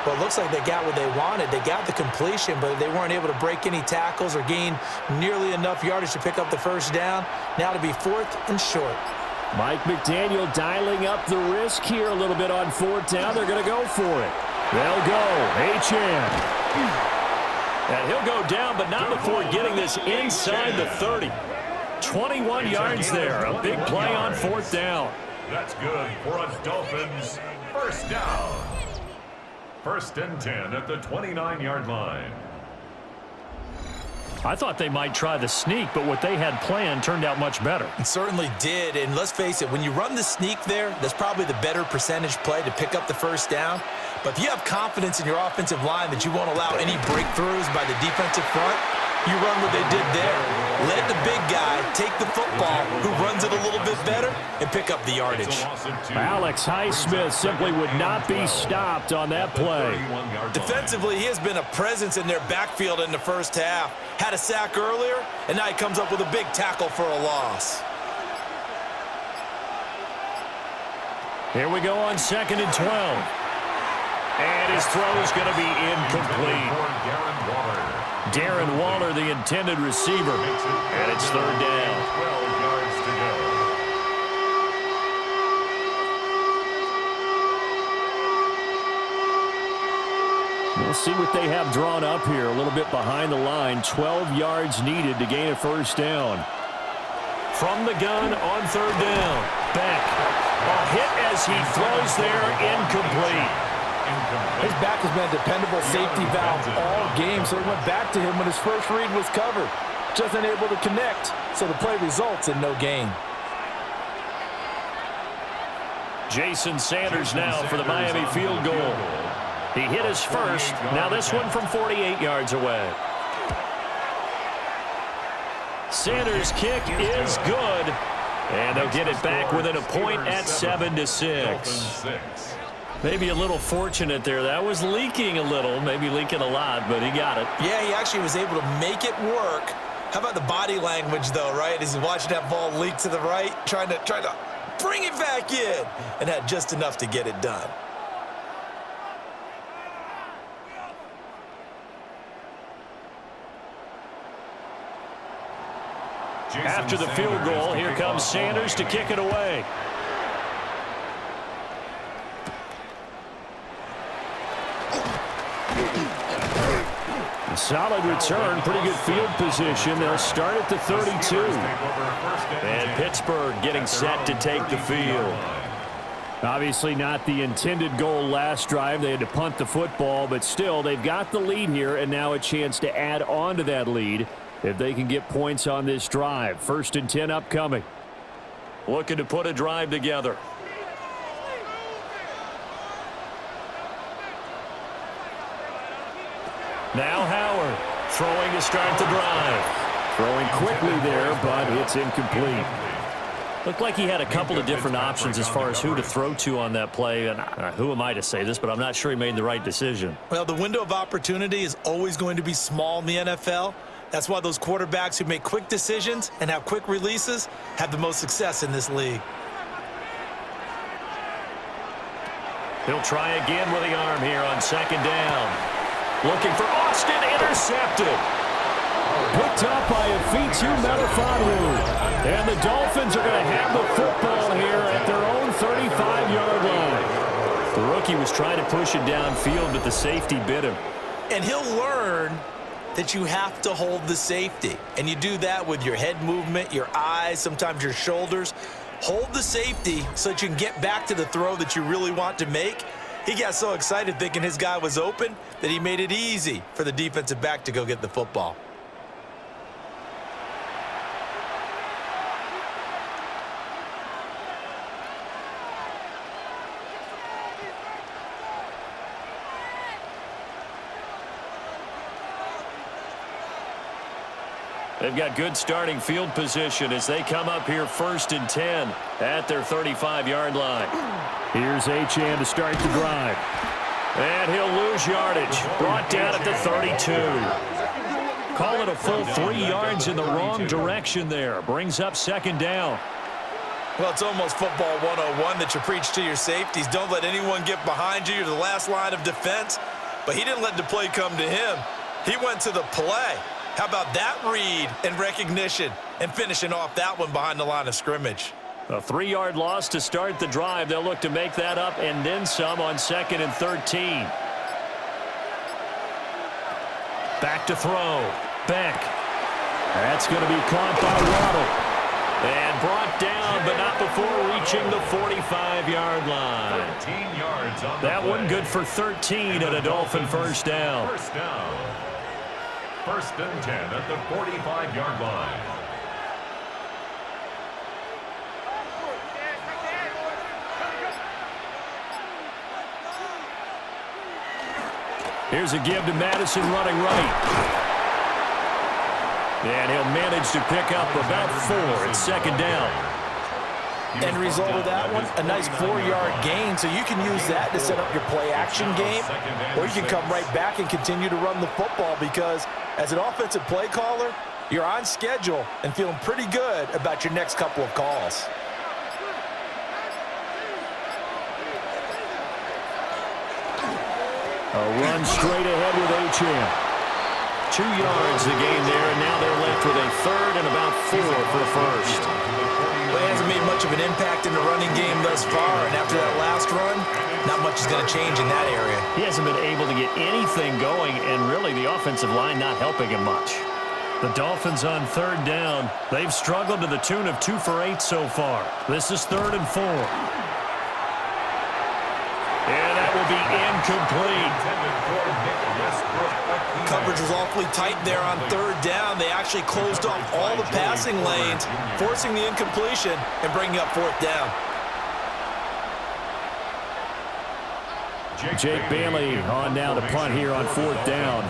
Speaker 3: Well, it looks like they got what they wanted. They got the completion, but they weren't able to break any tackles or gain nearly enough yardage to pick up the 1st down. Now to be 4th and short.
Speaker 1: Mike McDaniel dialing up the risk here a little bit on 4th down. They're going to go for it. They'll go. Achane. And he'll go down, but not before getting this inside the 30. 21 yards there. A big play on 4th down.
Speaker 2: That's good for a Dolphins 1st down. 1st and 10 at the 29-yard line.
Speaker 1: I thought they might try the sneak, but what they had planned turned out much better.
Speaker 3: It certainly did, and let's face it, when you run the sneak there, that's probably the better percentage play to pick up the 1st down. But if you have confidence in your offensive line that you won't allow any breakthroughs by the defensive front, you run what they did there. Let the big guy take the football, who runs it a little bit better, and pick up the yardage.
Speaker 1: Alex Highsmith simply would not be stopped on that play.
Speaker 3: Defensively, he has been a presence in their backfield in the 1st half. Had a sack earlier, and now he comes up with a big tackle for a loss.
Speaker 1: Here we go on 2nd and 12. And his throw is going to be incomplete. Darren Waller, the intended receiver. And it's 3rd down.
Speaker 2: 12 yards to go.
Speaker 1: We'll see what they have drawn up here. A little bit behind the line. 12 yards needed to gain a 1st down. From the gun on 3rd down. Beck. A hit as he throws there, incomplete.
Speaker 3: His back has been a dependable safety valve all game, so he went back to him when his first read was covered. Just unable to connect, so the play results in no gain.
Speaker 1: Jason Sanders now for the Miami field goal. He hit his first. Now this one from 48 yards away. Sanders' kick is good. And they'll get it back within a point at 7-6. Maybe a little fortunate there. That was leaking a little, maybe leaking a lot, but he got it.
Speaker 3: Yeah, he actually was able to make it work. How about the body language, though, right? As he watched that ball leak to the right, trying to bring it back in, and had just enough to get it done.
Speaker 1: After the field goal, here comes Sanders to kick it away. A solid return, pretty good field position. They'll start at the 32. And Pittsburgh getting set to take the field. Obviously not the intended goal last drive. They had to punt the football, but still, they've got the lead here, and now a chance to add on to that lead if they can get points on this drive. 1st and 10 upcoming. Looking to put a drive together. Now Howard throwing to start the drive. Throwing quickly there, but it's incomplete. Looked like he had a couple of different options as far as who to throw to on that play. And who am I to say this, but I'm not sure he made the right decision.
Speaker 3: Well, the window of opportunity is always going to be small in the NFL. That's why those quarterbacks who make quick decisions and have quick releases have the most success in this league.
Speaker 1: He'll try again with the arm here on 2nd down. Looking for Austin, intercepted. Picked up by Afitu Melifonwu. And the Dolphins are going to have the football here at their own 35-yard line. The rookie was trying to push it downfield, but the safety bit him.
Speaker 3: And he'll learn that you have to hold the safety. And you do that with your head movement, your eyes, sometimes your shoulders. Hold the safety so that you can get back to the throw that you really want to make. He got so excited thinking his guy was open that he made it easy for the defensive back to go get the football.
Speaker 1: They've got good starting field position as they come up here 1st and 10 at their 35-yard line. Here's Achane to start the drive. And he'll lose yardage. Brought down at the 32. Call it a full 3 yards in the wrong direction there. Brings up 2nd down.
Speaker 3: Well, it's almost football 101 that you preach to your safeties. Don't let anyone get behind you. You're the last line of defense. But he didn't let the play come to him. He went to the play. How about that read and recognition and finishing off that one behind the line of scrimmage?
Speaker 1: A 3-yard loss to start the drive. They'll look to make that up and then some on 2nd and 13. Back to throw. Beck. That's going to be caught by Waddle. And brought down, but not before reaching the 45-yard line.
Speaker 2: 13 yards on
Speaker 1: that one good for 13 at a Dolphin 1st down.
Speaker 2: 1st down. 1st and 10 at the 45-yard line.
Speaker 1: Here's a give to Madison running right. And he'll manage to pick up about 4 at 2nd down.
Speaker 3: End result of that one, a nice 4-yard gain, so you can use that to set up your play-action game, or you can come right back and continue to run the football because as an offensive play caller, you're on schedule and feeling pretty good about your next couple of calls.
Speaker 1: A run straight ahead with Achane. 2 yards the gain there, and now they're left with a 3rd and about 4 for the 1st.
Speaker 3: Well, he hasn't made much of an impact in the running game thus far, and after that last run, not much is going to change in that area.
Speaker 1: He hasn't been able to get anything going, and really the offensive line not helping him much. The Dolphins on third down. They've struggled to the tune of 2 for 8 so far. This is 3rd and 4. And that will be incomplete.
Speaker 3: Coverage was awfully tight there on third down. They actually closed off all the passing lanes, forcing the incompletion and bringing up 4th down.
Speaker 1: Jake Bailey on now to punt here on 4th down.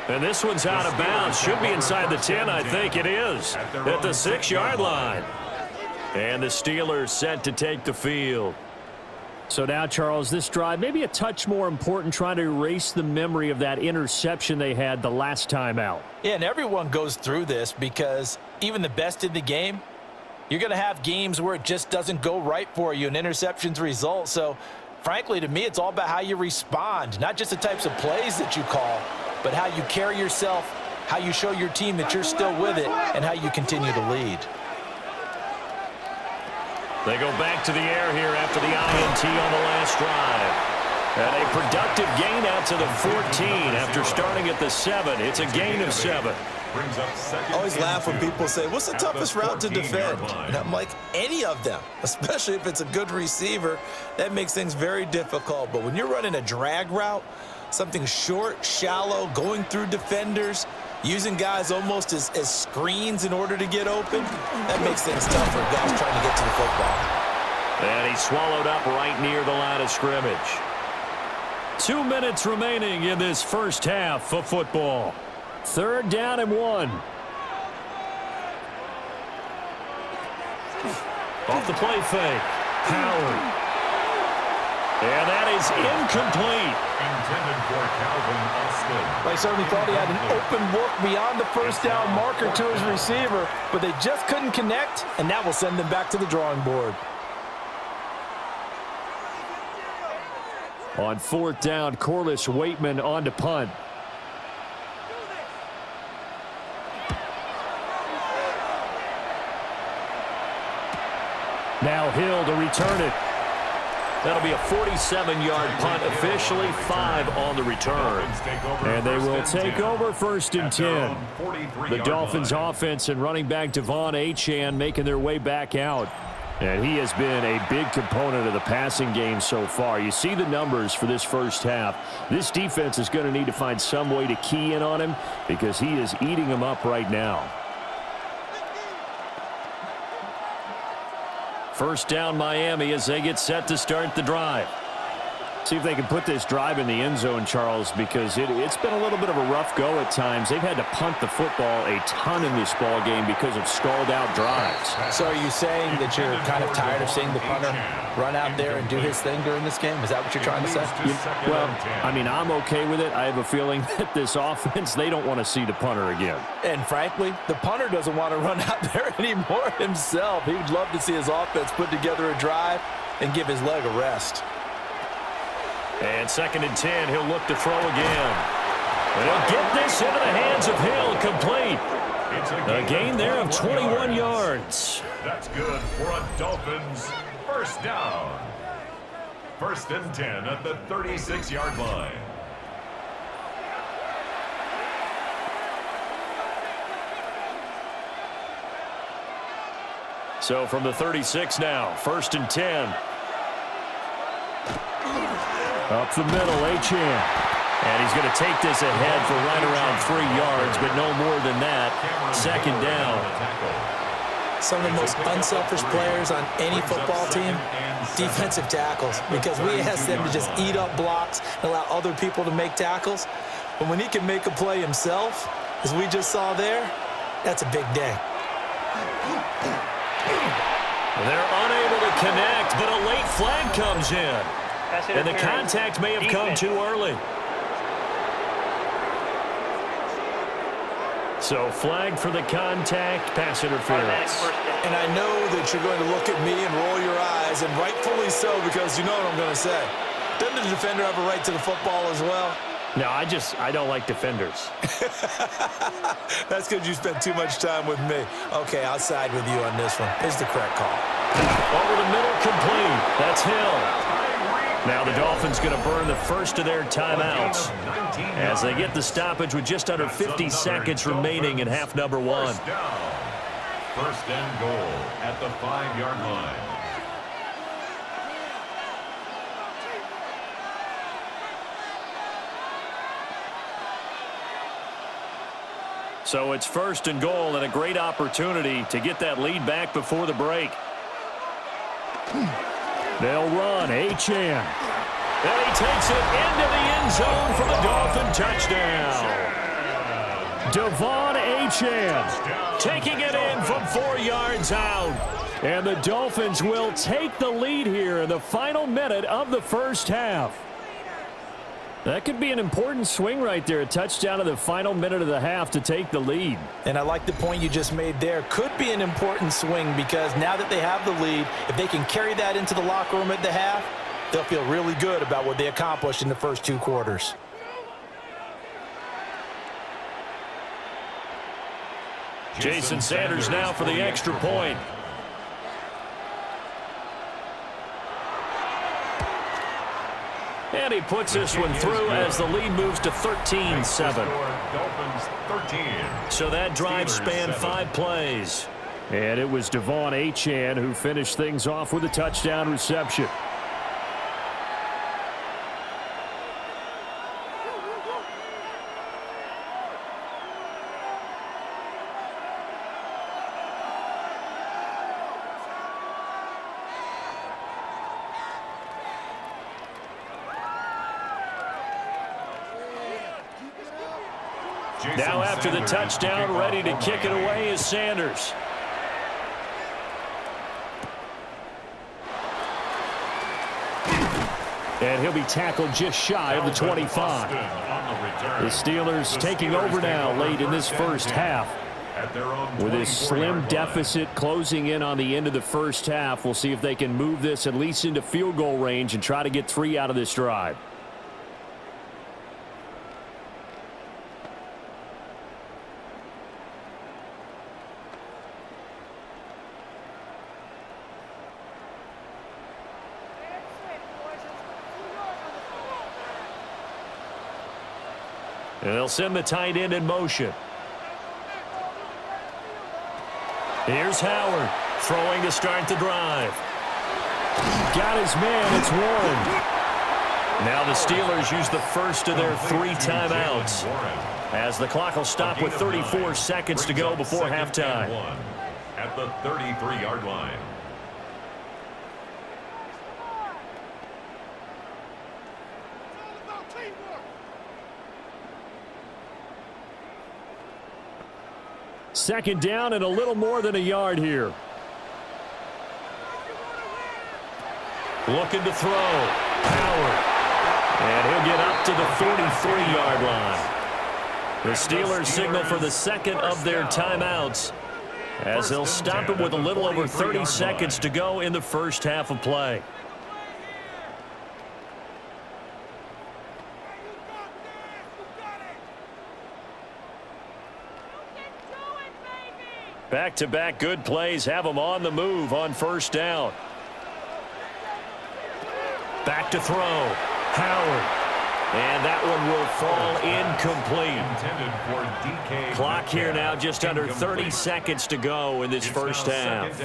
Speaker 1: And this one's out of bounds. Should be inside the 10, I think it is. At the 6-yard line. And the Steelers set to take the field. So now, Charles, this drive maybe a touch more important, trying to erase the memory of that interception they had the last time out.
Speaker 3: Yeah, and everyone goes through this because even the best in the game, you're going to have games where it just doesn't go right for you and interceptions result. So, frankly, to me, it's all about how you respond, not just the types of plays that you call, but how you carry yourself, how you show your team that you're still with it, and how you continue to lead.
Speaker 1: They go back to the air here after the INT on the last drive. And a productive gain out to the 14 after starting at the 7. It's a gain of 7.
Speaker 3: I always laugh when people say, what's the toughest route to defend? And I'm like, any of them, especially if it's a good receiver. That makes things very difficult. But when you're running a drag route, something short, shallow, going through defenders, using guys almost as screens in order to get open, that makes things tough for guys trying to get to the football.
Speaker 1: And he's swallowed up right near the line of scrimmage. 2 minutes remaining in this first half of football. 3rd down and 1. Off the play fake. Howard. And that is incomplete.
Speaker 2: Intended for Calvin Austin.
Speaker 3: I certainly thought he had an open look beyond the first down marker to his receiver, but they just couldn't connect, and that will send them back to the drawing board.
Speaker 1: On 4th down, Corliss Waitman on to punt. Now Hill to return it. That'll be a 47-yard punt, officially 5 on the return. And they will take over 1st and 10. The Dolphins offense and running back Devon Achane making their way back out. And he has been a big component of the passing game so far. You see the numbers for this first half. This defense is going to need to find some way to key in on him because he is eating them up right now. 1st down Miami as they get set to start the drive. See if they can put this drive in the end zone, Charles, because it's been a little bit of a rough go at times. They've had to punt the football a ton in this ball game because of stalled-out drives.
Speaker 3: So are you saying that you're kind of tired of seeing the punter run out there and do his thing during this game? Is that what you're trying to say?
Speaker 1: Well, I mean, I'm okay with it. I have a feeling that this offense, they don't want to see the punter again.
Speaker 3: And frankly, the punter doesn't want to run out there anymore himself. He would love to see his offense put together a drive and give his leg a rest.
Speaker 1: And 2nd and 10, he'll look to throw again. And he'll get this into the hands of Hill, complete. A gain there of 21 yards.
Speaker 2: That's good for a Dolphins 1st down. 1st and 10 at the 36-yard line.
Speaker 1: So from the 36 now, 1st and 10. Up the middle, Achane. And he's going to take this ahead for right around 3 yards, but no more than that. 2nd down.
Speaker 3: Some of the most unselfish players on any football team, defensive tackles, because we ask them to just eat up blocks and allow other people to make tackles. But when he can make a play himself, as we just saw there, that's a big day.
Speaker 1: They're unable to connect, but a late flag comes in. And the contact may have come too early. So flag for the contact, pass interference.
Speaker 3: And I know that you're going to look at me and roll your eyes, and rightfully so, because you know what I'm going to say. Doesn't the defender have a right to the football as well?
Speaker 1: No, I don't like defenders.
Speaker 3: That's because you spent too much time with me. Okay, I'll side with you on this one. Here's the correct call.
Speaker 1: Over the middle, complete. That's Hill. Now the Dolphins going to burn the first of their timeouts as they get the stoppage with just under 50 seconds remaining in half number one.
Speaker 2: First and goal at the 5-yard line.
Speaker 1: So it's first and goal and a great opportunity to get that lead back before the break. They'll run. Achane. And he takes it into the end zone for the Dolphin touchdown. Devon Achane taking it in from 4 yards out. And the Dolphins will take the lead here in the final minute of the first half. That could be an important swing right there. A touchdown in the final minute of the half to take the lead.
Speaker 3: And I like the point you just made there. Could be an important swing because now that they have the lead, if they can carry that into the locker room at the half, they'll feel really good about what they accomplished in the first 2 quarters.
Speaker 1: Jason Sanders now for the extra point. And he puts this one through as the lead moves to 13-7. So that drive spanned 5 plays. And it was Devon Achane who finished things off with a touchdown reception. Now after the touchdown, ready to kick it away is Sanders. And he'll be tackled just shy of the 25. The Steelers taking over now late in this first half. With this slim deficit closing in on the end of the first half, we'll see if they can move this at least into field goal range and try to get 3 out of this drive. And they'll send the tight end in motion. Here's Howard throwing to start the drive. Got his man. It's Warren. Now the Steelers use the first of their 3 timeouts as the clock will stop with 34 seconds to go before halftime.
Speaker 2: At the 33-yard line.
Speaker 1: Second down and a little more than a yard here. Looking to throw. Howard. And he'll get up to the 43-yard line. The Steelers signal for the second of their timeouts as they'll stop it with a little over 30 seconds to go in the first half of play. Back-to-back good plays have them on the move on first down. Back to throw. Howard. And that one will fall incomplete. Clock here now just under 30 seconds to go in this first half.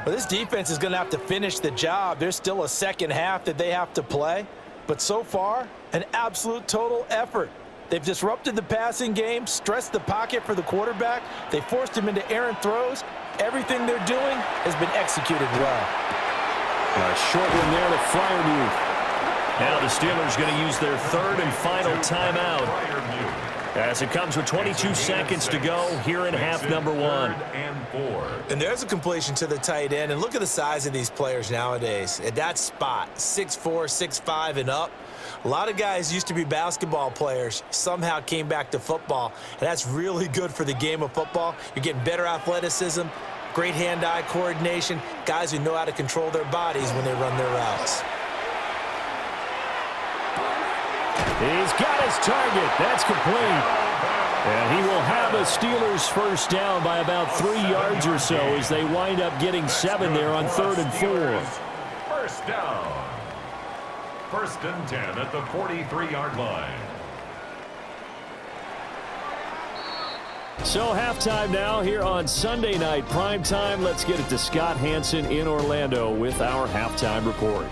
Speaker 3: Well, this defense is going to have to finish the job. There's still a second half that they have to play. But so far, an absolute total effort. They've disrupted the passing game, stressed the pocket for the quarterback. They forced him into errant throws. Everything they're doing has been executed well.
Speaker 1: A short one there to Freiermuth. Now the Steelers going to use their 3rd and final timeout as it comes with 22 seconds to go here in half number 1.
Speaker 3: And there's a completion to the tight end. And look at the size of these players nowadays. At that spot, 6'4", 6'5", and up. A lot of guys used to be basketball players, somehow came back to football, and that's really good for the game of football. You're getting better athleticism, great hand-eye coordination, guys who know how to control their bodies when they run their routes.
Speaker 1: He's got his target. That's complete. And he will have a Steelers first down by about 3 yards or so as they wind up getting 7 there on 3rd and 4.
Speaker 2: First down. First and 10 at the 43-yard line.
Speaker 1: So halftime now here on Sunday night primetime. Let's get it to Scott Hanson in Orlando with our halftime report.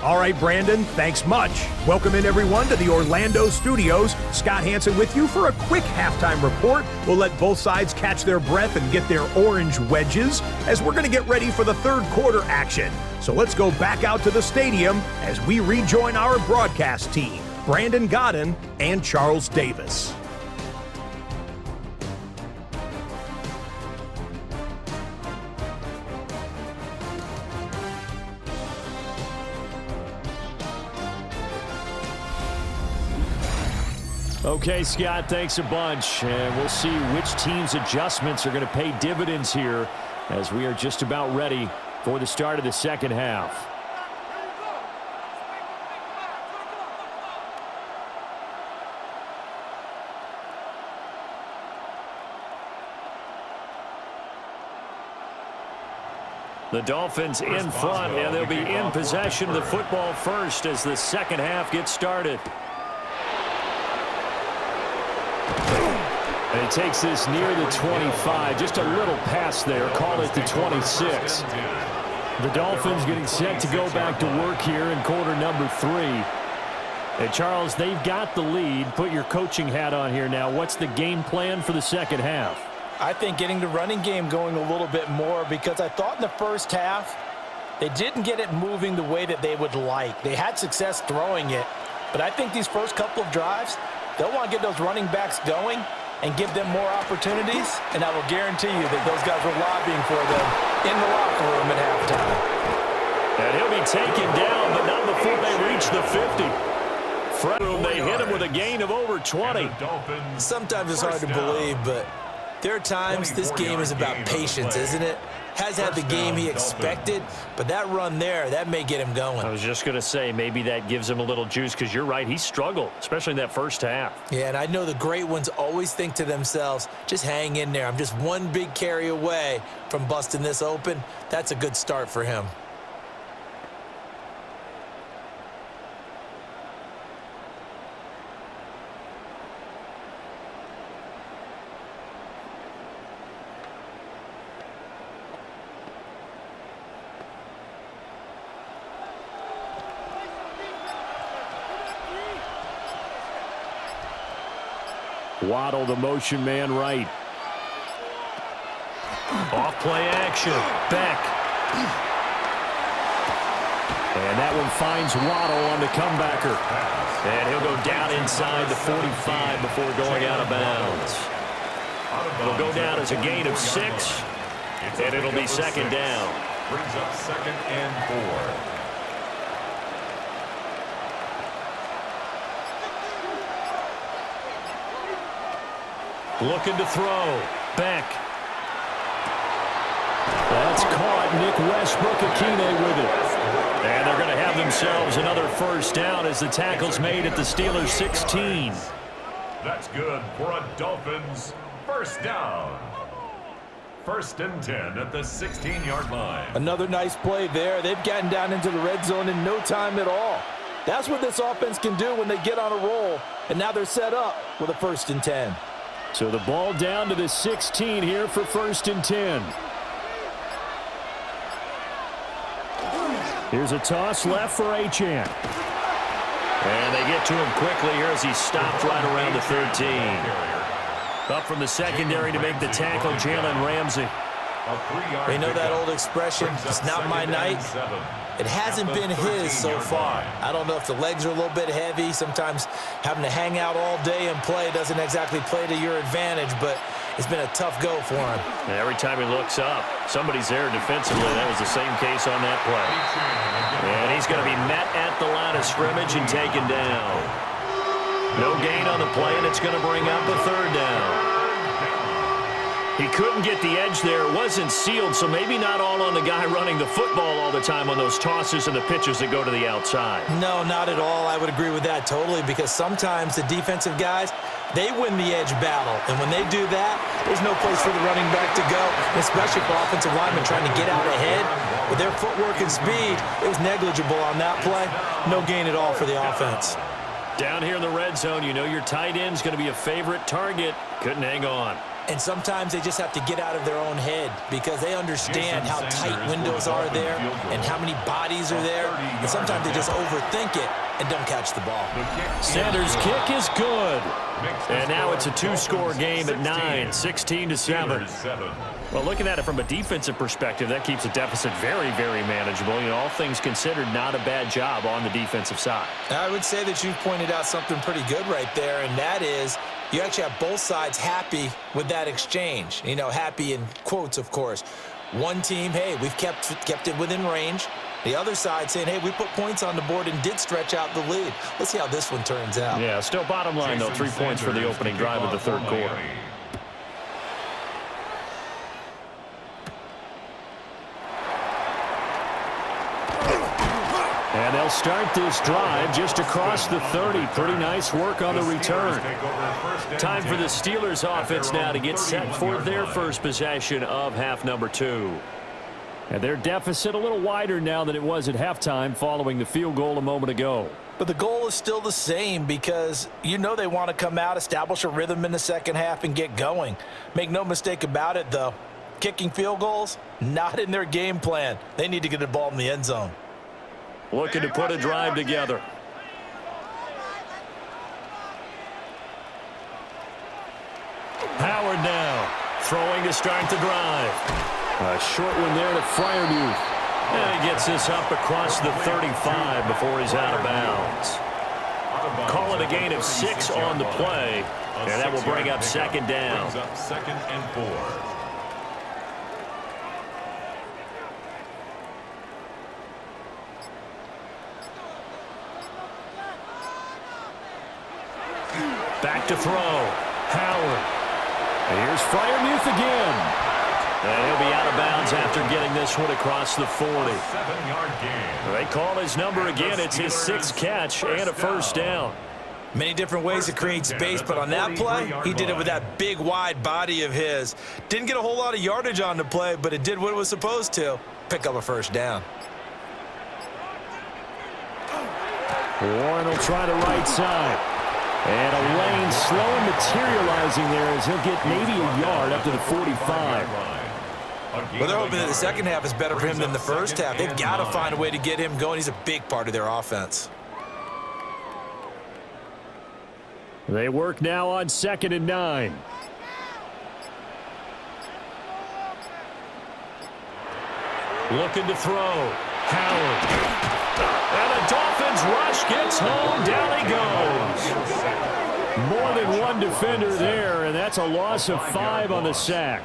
Speaker 5: All right, Brandon, thanks much. Welcome in, everyone, to the Orlando studios. Scott Hanson with you for a quick halftime report. We'll let both sides catch their breath and get their orange wedges as we're going to get ready for the third quarter action. So let's go back out to the stadium as we rejoin our broadcast team, Brandon Godden and Charles Davis.
Speaker 1: Okay, Scott, thanks a bunch. And we'll see which team's adjustments are going to pay dividends here as we are just about ready for the start of the second half. The Dolphins in front, and they'll be in possession of the football first as the second half gets started. And it takes this near the 25. Just a little pass there. Call it the 26. The Dolphins getting set to go back to work here in quarter number 3. And Charles, they've got the lead. Put your coaching hat on here now. What's the game plan for the second half?
Speaker 3: I think getting the running game going a little bit more, because I thought in the first half they didn't get it moving the way that they would like. They had success throwing it, but I think these first couple of drives, they'll want to get those running backs going and give them more opportunities, and I will guarantee you that those guys were lobbying for them in the locker room at halftime.
Speaker 1: And he'll be taken down, but not before they reach the 50. They hit him with a gain of over 20.
Speaker 3: Sometimes it's hard to believe, but there are times this game is about patience, isn't it? Has had the game he expected, but that run there, that may get him going.
Speaker 1: I was just going to say, maybe that gives him a little juice, because you're right, he struggled, especially in that first half.
Speaker 3: Yeah, and I know the great ones always think to themselves, just hang in there. I'm just one big carry away from busting this open. That's a good start for him.
Speaker 1: Waddle, the motion man right. Off play action. Beck. And that one finds Waddle on the comebacker. And he'll go down inside the 45 before going out of bounds. It'll go down as a gain of 6. And it'll be second down.
Speaker 2: Brings up second and 4.
Speaker 1: Looking to throw. Beck. That's caught. Nick Westbrook, Achane with it. And they're going to have themselves another first down as the tackle's made at the Steelers' 16.
Speaker 2: That's good for a Dolphins first down. First and 10 at the 16-yard line.
Speaker 3: Another nice play there. They've gotten down into the red zone in no time at all. That's what this offense can do when they get on a roll. And now they're set up with a first and 10.
Speaker 1: So the ball down to the 16 here for first and 10. Here's a toss left for Achane. And they get to him quickly here as he stopped right around the 13. Up from the secondary to make the tackle, Jalen Ramsey.
Speaker 3: They know that old expression, it's not my night. It hasn't been his so far. I don't know if the legs are a little bit heavy. Sometimes having to hang out all day and play doesn't exactly play to your advantage, but it's been a tough go for him.
Speaker 1: And every time he looks up, somebody's there defensively. That was the same case on that play. And he's going to be met at the line of scrimmage and taken down. No gain on the play, and it's going to bring up a third down. He couldn't get the edge there. It wasn't sealed, so maybe not all on the guy running the football all the time on those tosses and the pitches that go to the outside.
Speaker 3: No, not at all. I would agree with that totally, because sometimes the defensive guys, they win the edge battle. And when they do that, there's no place for the running back to go, especially for offensive linemen trying to get out ahead. With their footwork and speed, it was negligible on that play. No gain at all for the offense.
Speaker 1: Down here in the red zone, you know your tight end's going to be a favorite target. Couldn't hang on.
Speaker 3: And sometimes they just have to get out of their own head because they understand how tight windows are there and how many bodies are there. And sometimes they just overthink it and don't catch the ball.
Speaker 1: Sanders' kick is good. And now it's a two-score game at 9, 16-7. Well, looking at it from a defensive perspective, that keeps the deficit very, very manageable. You know, all things considered, not a bad job on the defensive side.
Speaker 3: I would say that you've pointed out something pretty good right there, and that is you actually have both sides happy with that exchange. You know, happy in quotes, of course. One team, hey, we've kept it within range. The other side saying, hey, we put points on the board and did stretch out the lead. Let's see how this one turns out.
Speaker 1: Yeah, still bottom line, though, 3 points for the opening drive of the third quarter. And they'll start this drive just across the 30. Pretty nice work on the return. Time for the Steelers offense now to get set for their first possession of half number 2. And their deficit a little wider now than it was at halftime following the field goal a moment ago.
Speaker 3: But the goal is still the same because you know they want to come out, establish a rhythm in the second half, and get going. Make no mistake about it, though. Kicking field goals, not in their game plan. They need to get the ball in the end zone.
Speaker 1: Looking to put a drive together. Howard now throwing to start the drive. A short one there to Freiermuth. And he gets this up across the 35 before he's out of bounds. Call it a gain of 6 on the play. And that will bring up second down.
Speaker 2: Second and 4.
Speaker 1: Back to throw. Howard. And here's Freiermuth again. And he'll be out of bounds after getting this one across the 40.
Speaker 2: 7-yard gain.
Speaker 1: They call his number again. It's his 6th catch and a first down.
Speaker 3: Many different ways to create space, but on that play, he did it with that big, wide body of his. Didn't get a whole lot of yardage on the play, but it did what it was supposed to. Pick up a first down.
Speaker 1: Warren will try the right side. And a lane slow materializing there as he'll get maybe a yard up to the 45.
Speaker 3: Well, they're hoping that the second half is better for him than the first half. They've got to find a way to get him going. He's a big part of their offense.
Speaker 1: They work now on 2nd and 9. Looking to throw. Howard. And the Dolphins rush gets home. Down he goes. More than one defender there, and that's a loss of 5 on the sack.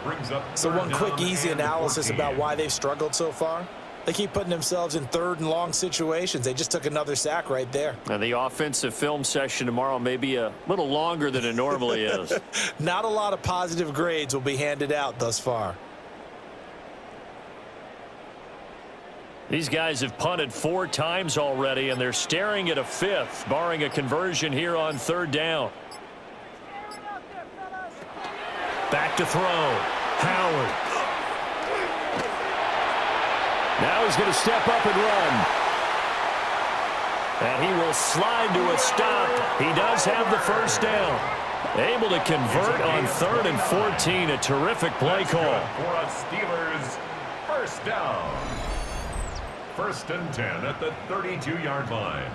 Speaker 3: So one quick, easy analysis about why they've struggled so far. They keep putting themselves in 3rd and long situations. They just took another sack right there.
Speaker 1: And the offensive film session tomorrow may be a little longer than it normally is.
Speaker 3: Not a lot of positive grades will be handed out thus far.
Speaker 1: These guys have punted 4 times already, and they're staring at a 5th, barring a conversion here on 3rd down. Back to throw. Howard. Now he's going to step up and run. And he will slide to a stop. He does have the first down. Able to convert on 3rd and 14. A terrific play call.
Speaker 2: For a Steelers first down. 1st and 10 at the 32-yard line.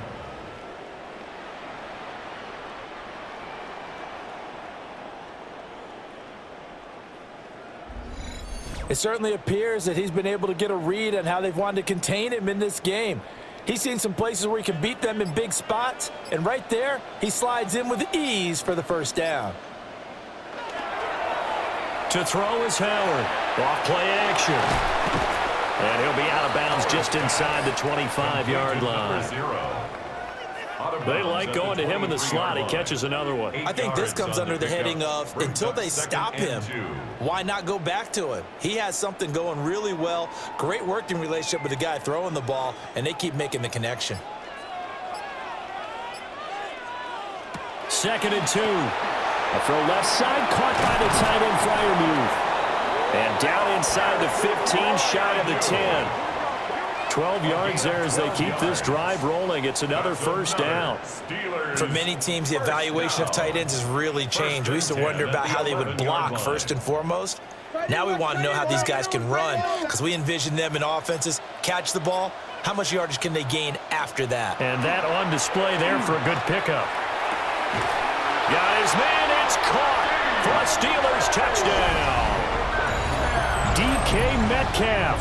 Speaker 3: It certainly appears that he's been able to get a read on how they've wanted to contain him in this game. He's seen some places where he can beat them in big spots, and right there, he slides in with ease for the first down.
Speaker 1: To throw is Howard. Off play action. And he'll be out of bounds just inside the 25-yard line. They like going to him in the slot. He catches another one.
Speaker 3: I think this comes under the heading of until they stop him, why not go back to him? He has something going really well. Great working relationship with the guy throwing the ball, and they keep making the connection.
Speaker 1: 2nd and 2. A throw left side, caught by the tight end Freiermuth. And down inside the 15, shy of the 10. 12 yards there as they keep this drive rolling. It's another first down.
Speaker 3: For many teams, the evaluation of tight ends has really changed. We used to wonder about how they would block first and foremost. Now we want to know how these guys can run, because we envision them in offenses, catch the ball. How much yardage can they gain after that?
Speaker 1: And that on display there for a good pickup. Got his man, it's caught for a Steelers touchdown. DK Metcalf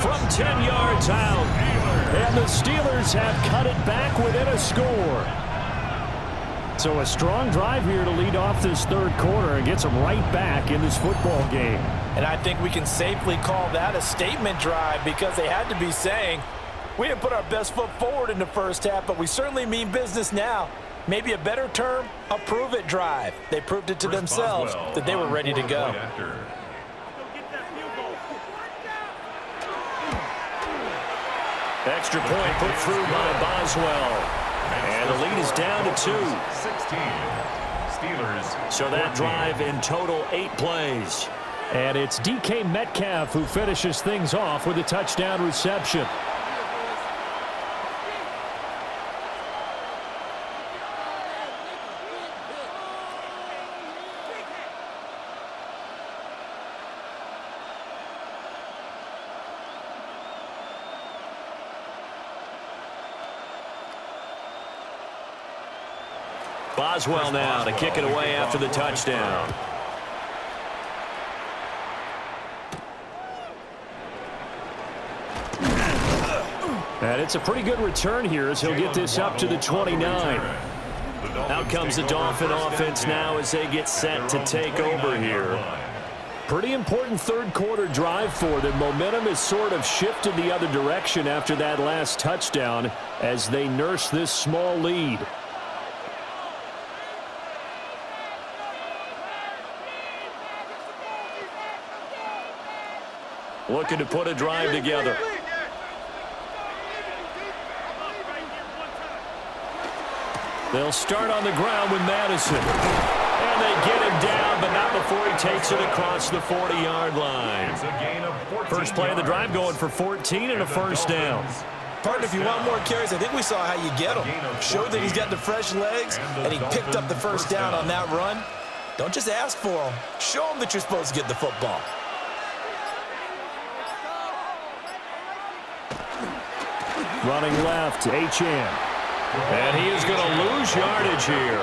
Speaker 1: from 10 yards out. And the Steelers have cut it back within a score. So a strong drive here to lead off this third quarter and gets them right back in this football game.
Speaker 3: And I think we can safely call that a statement drive, because they had to be saying, we didn't put our best foot forward in the first half, but we certainly mean business now. Maybe a better term, a prove-it drive. They proved it to themselves that they were ready to go.
Speaker 1: Extra point put through by Boswell. And the lead is down to 2.
Speaker 2: 16. Steelers.
Speaker 1: So that drive in total 8 plays. And it's DK Metcalf who finishes things off with a touchdown reception. Boswell now to kick it away after the touchdown. And it's a pretty good return here as he'll get this up to the 29. Out comes the Dolphin offense now as they get set to take over here. Pretty important third quarter drive for them. Momentum has sort of shifted the other direction after that last touchdown as they nurse this small lead. Looking to put a drive together. They'll start on the ground with Madison. And they get him down, but not before he takes it across the 40-yard line. First play of the drive going for 14 and a first down.
Speaker 3: Partner, if you want more carries, I think we saw how you get him. Showed that he's got the fresh legs, and he picked up the first down on that run. Don't just ask for him. Show him that you're supposed to get the football.
Speaker 1: Running left, Achane. And he is going to lose yardage here.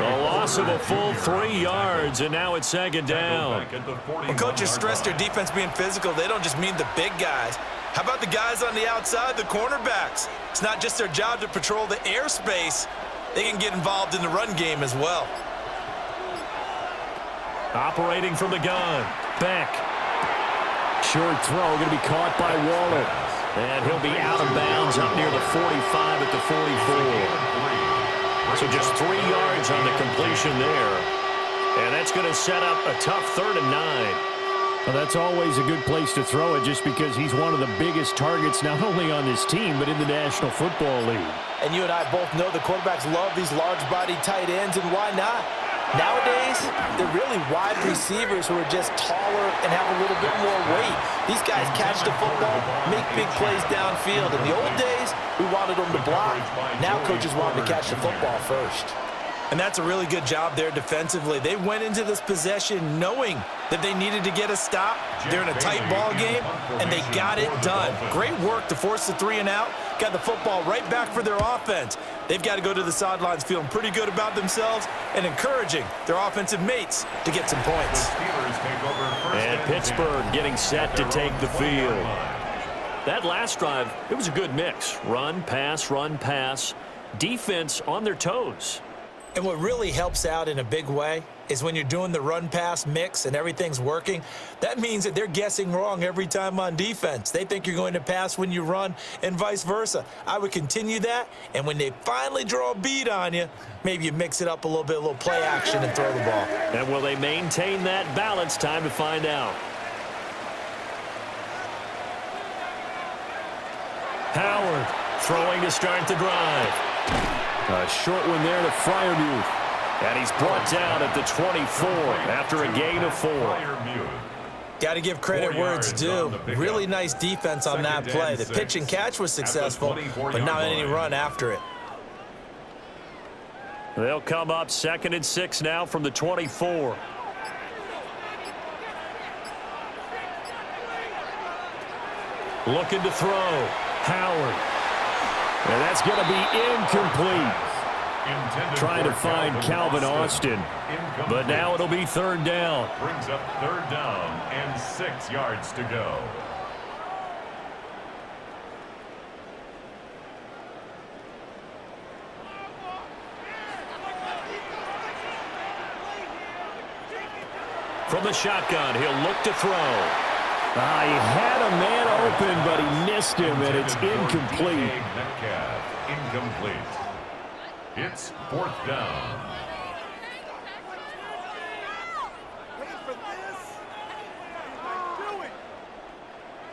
Speaker 1: A loss of a full 3 yards, and now it's second down.
Speaker 3: When coaches stress their defense being physical, they don't just mean the big guys. How about the guys on the outside, the cornerbacks? It's not just their job to patrol the airspace. They can get involved in the run game as well.
Speaker 1: Operating from the gun, Beck. Short throw going to be caught by Waddle. And he'll be out of bounds up near the 45 at the 44. So just 3 yards on the completion there. And that's going to set up a tough 3rd and 9.
Speaker 4: Well, that's always a good place to throw it, just because he's one of the biggest targets not only on this team but in the National Football League.
Speaker 3: And you and I both know the quarterbacks love these large-bodied tight ends, and why not? Nowadays, they're really wide receivers who are just taller and have a little bit more weight. These guys catch the football, make big plays downfield. In the old days, we wanted them to block. Now coaches want them to catch the football first. And that's a really good job there defensively. They went into this possession knowing that they needed to get a stop. They're in a tight ball game, and they got it done. Great work to force the 3 and out. Got the football right back for their offense. They've got to go to the sidelines feeling pretty good about themselves and encouraging their offensive mates to get some points.
Speaker 1: And Pittsburgh getting set to take the field. That last drive, it was a good mix. Run, pass, defense on their toes.
Speaker 3: And what really helps out in a big way is when you're doing the run-pass mix and everything's working, that means that they're guessing wrong every time on defense. They think you're going to pass when you run and vice versa. I would continue that, and when they finally draw a beat on you, maybe you mix it up a little bit, a little play action and throw the ball.
Speaker 1: And will they maintain that balance? Time to find out. Howard throwing to start the drive. A short one there to Freiermuth. And he's brought down at the 24 after a gain of 4.
Speaker 3: Got to give credit where it's due. Really nice defense on that play. The pitch and catch was successful, but not any run after it.
Speaker 1: They'll come up 2nd and 6 now from the 24. Looking to throw. Howard. And that's going to be incomplete. Trying to find Calvin Austin. But now it'll be 3rd down.
Speaker 2: Brings up 3rd down and 6 yards to go.
Speaker 1: From the shotgun, he'll look to throw. He had a man open, but he missed him, and it's incomplete.
Speaker 2: Metcalf, incomplete. It's 4th down.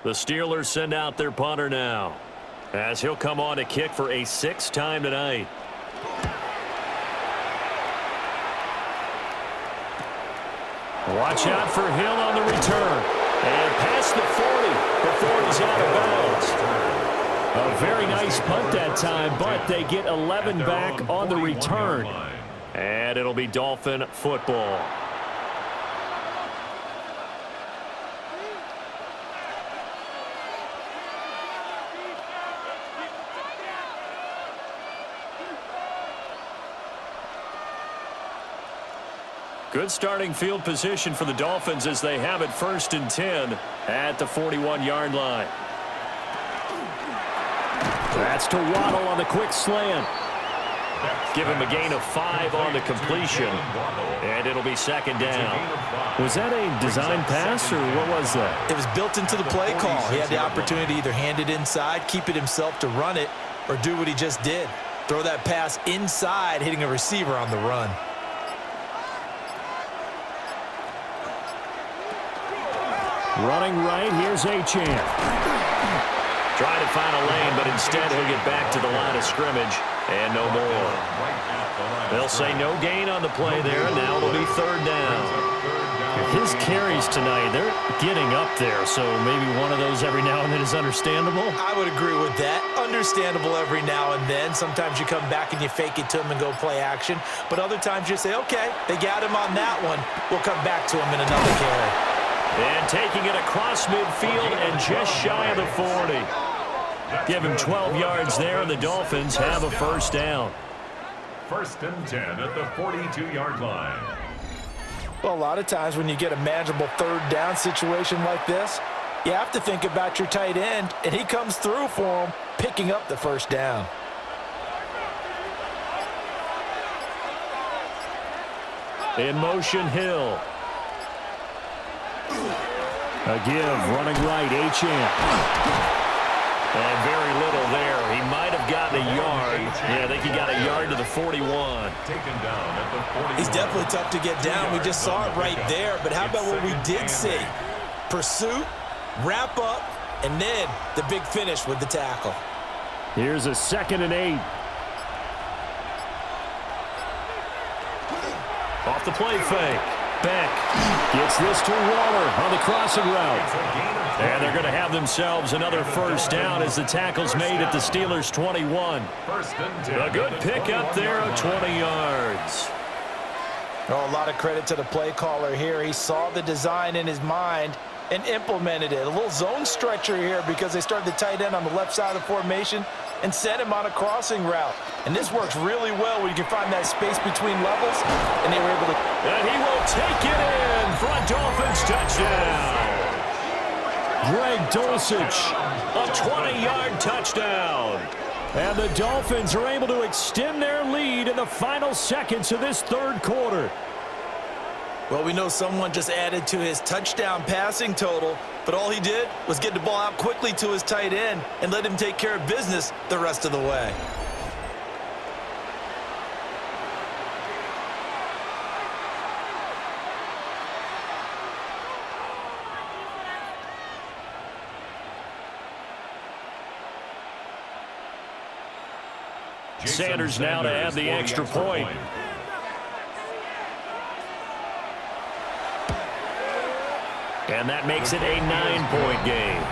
Speaker 1: The Steelers send out their punter now, as he'll come on to kick for a 6th time tonight. Watch out for Hill on the return. And past the 40 before he's out of bounds. A very nice punt that time, but they get 11 back on the return. And it'll be Dolphin football. Good starting field position for the Dolphins as they have it 1st and 10 at the 41-yard line. That's to Waddle on the quick slant. Give him a gain of 5 on the completion, and it'll be 2nd down. Was that a design pass, or what was that?
Speaker 3: It was built into the play call. He had the opportunity to either hand it inside, keep it himself to run it, or do what he just did. Throw that pass inside, hitting a receiver on the run.
Speaker 1: Running right, here's Achane. Trying to find a lane, but instead he'll get back to the line of scrimmage, and no more. They'll say no gain on the play there, and now it'll be 3rd down. His carries tonight, they're getting up there, so maybe one of those every now and then is understandable.
Speaker 3: I would agree with that. Understandable every now and then. Sometimes you come back and you fake it to him and go play action, but other times you say, okay, they got him on that one. We'll come back to him in another carry.
Speaker 1: And taking it across midfield and just shy of the 40. Give him 12 yards there, and the Dolphins have a 1st down.
Speaker 2: 1st and 10 at the 42-yard line.
Speaker 3: Well, a lot of times when you get a manageable 3rd down situation like this, you have to think about your tight end, and he comes through for him, picking up the 1st down.
Speaker 1: In motion, Hill. A give, running right, Achane. And very little there. He might have gotten a yard. Yeah, I think he got a yard to the 41.
Speaker 2: Taken down at the 41.
Speaker 3: He's definitely tough to get down. We just saw it right there. But how about what we did see? Pursuit, wrap up, and then the big finish with the tackle.
Speaker 1: Here's a 2nd and 8. Off the play fake. Beck gets this to Waddle on the crossing route. And they're going to have themselves another 1st down as the tackle's made at the Steelers' 21. A good pickup there of 20 yards.
Speaker 3: Oh, a lot of credit to the play caller here. He saw the design in his mind and implemented it. A little zone stretcher here because they started the tight end on the left side of the formation and sent him on a crossing route. And this works really well when you can find that space between levels, and they were able to...
Speaker 1: And he will take it in for a Dolphins touchdown. Greg Dulcich, a 20-yard touchdown. And the Dolphins are able to extend their lead in the final seconds of this third quarter.
Speaker 3: Well, we know someone just added to his touchdown passing total, but all he did was get the ball out quickly to his tight end and let him take care of business the rest of the way.
Speaker 1: Sanders now to add the extra point. And that makes it a 9-point game.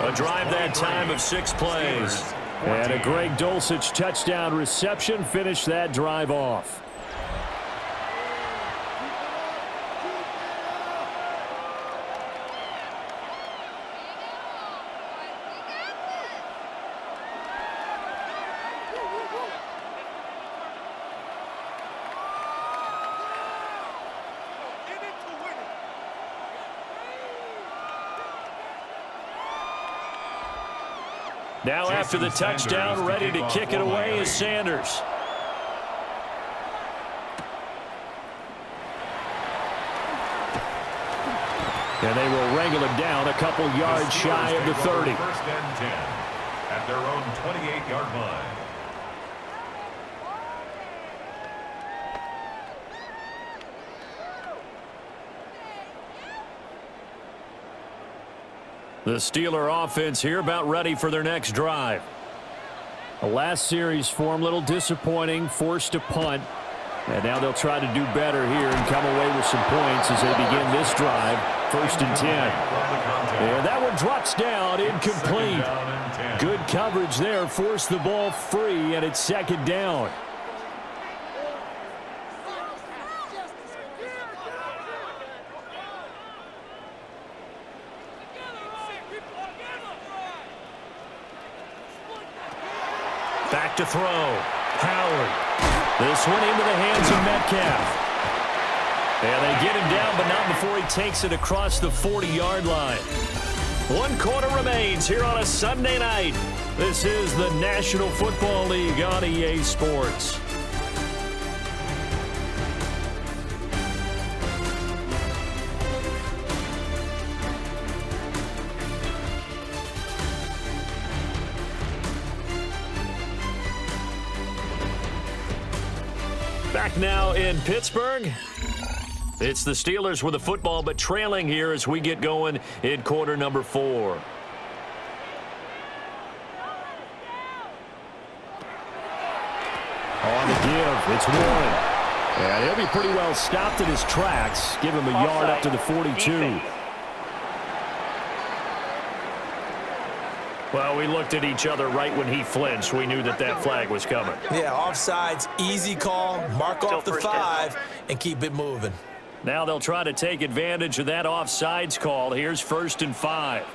Speaker 1: A drive that time of 6 plays. And a Greg Dulcich touchdown reception finished that drive off. Now after the touchdown, ready to kick it away is Sanders. And they will wrangle him down a couple yards shy of the 30.
Speaker 2: First and 10 at their own 28-yard line.
Speaker 1: The Steeler offense here about ready for their next drive. The last series for them, a little disappointing, forced to punt. And now they'll try to do better here and come away with some points as they begin this drive. First and 10. And that one drops down, incomplete. Good coverage there, forced the ball free, and it's second down. Back to throw. Howard. This one into the hands of Metcalf. And they get him down, but not before he takes it across the 40-yard line. 1 quarter remains here on a Sunday night. This is the National Football League on EA Sports. Back now in Pittsburgh. It's the Steelers with the football, but trailing here as we get going in quarter number 4. On the give, it's Warren. And he'll be pretty well stopped in his tracks. Give him a yard up to the 42. Well, we looked at each other right when he flinched. We knew that that flag was coming.
Speaker 3: Yeah, offsides, easy call, mark off the 5, and keep it moving.
Speaker 1: Now they'll try to take advantage of that offsides call. Here's 1st and 5. A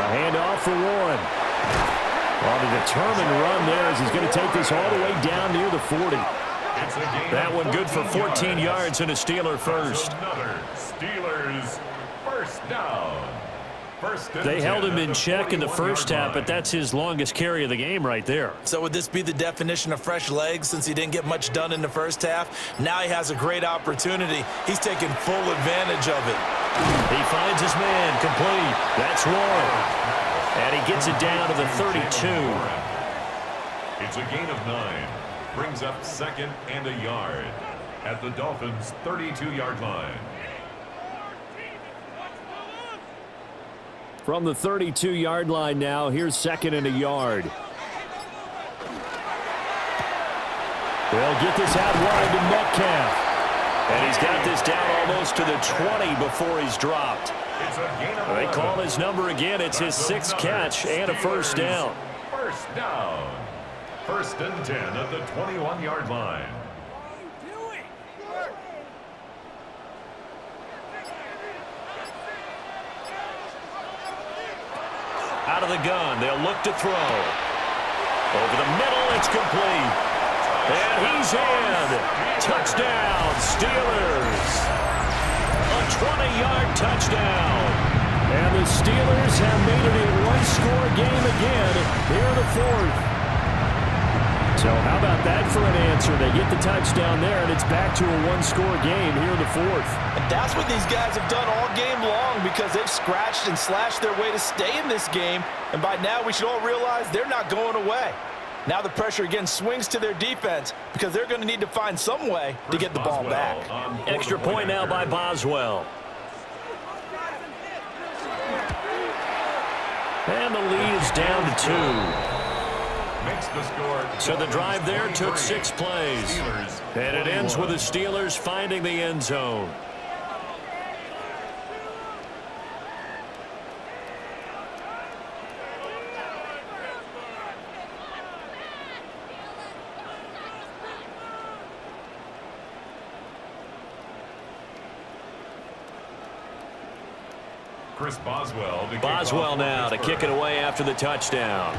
Speaker 1: handoff for Warren. On a determined run there as he's going to take this all the way down near the 40. That one good for 14 yards and a Steeler first.
Speaker 2: Another Steelers first down.
Speaker 1: They held him in check in the first half, but that's his longest carry of the game right there.
Speaker 3: So would this be the definition of fresh legs since he didn't get much done in the first half? Now he has a great opportunity. He's taking full advantage of it.
Speaker 1: He finds his man complete. That's Warren. And he gets it down to the 32.
Speaker 2: It's a gain of 9. Brings up 2nd and a yard at the Dolphins' 32-yard line.
Speaker 1: From the 32-yard line now, here's 2nd and a yard. They'll get this out wide to Metcalf. And he's got this down almost to the 20 before he's dropped. They call his number again. It's his 6th catch and a first down.
Speaker 2: First down. 1st and 10 at the 21-yard line.
Speaker 1: Out of the gun, they'll look to throw. Over the middle, it's complete. And he's in. Touchdown, Steelers. A 20-yard touchdown. And the Steelers have made it a one-score game again here in the fourth. So how about that for an answer? They get the touchdown there, and it's back to a one-score game here in the fourth.
Speaker 3: And that's what these guys have done all game long because they've scratched and slashed their way to stay in this game. And by now, we should all realize they're not going away. Now the pressure again swings to their defense because they're going to need to find some way to get the ball back.
Speaker 1: Extra point now by Boswell. And the lead is down to 2.
Speaker 2: Makes the score.
Speaker 1: So the drive there took 6 plays. And it ends with the Steelers finding the end zone.
Speaker 2: Chris Boswell.
Speaker 1: Boswell now to kick it away after the touchdown.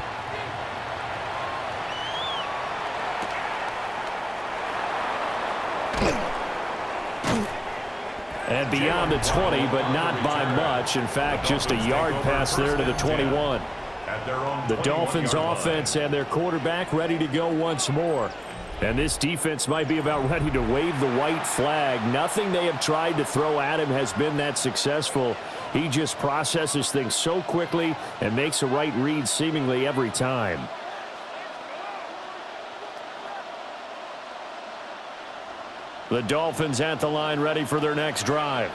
Speaker 1: And beyond the 20, but not by much. In fact, just a yard pass there to the 21. The Dolphins offense and their quarterback ready to go once more. And this defense might be about ready to wave the white flag. Nothing they have tried to throw at him has been that successful. He just processes things so quickly and makes a right read seemingly every time. The Dolphins at the line ready for their next drive.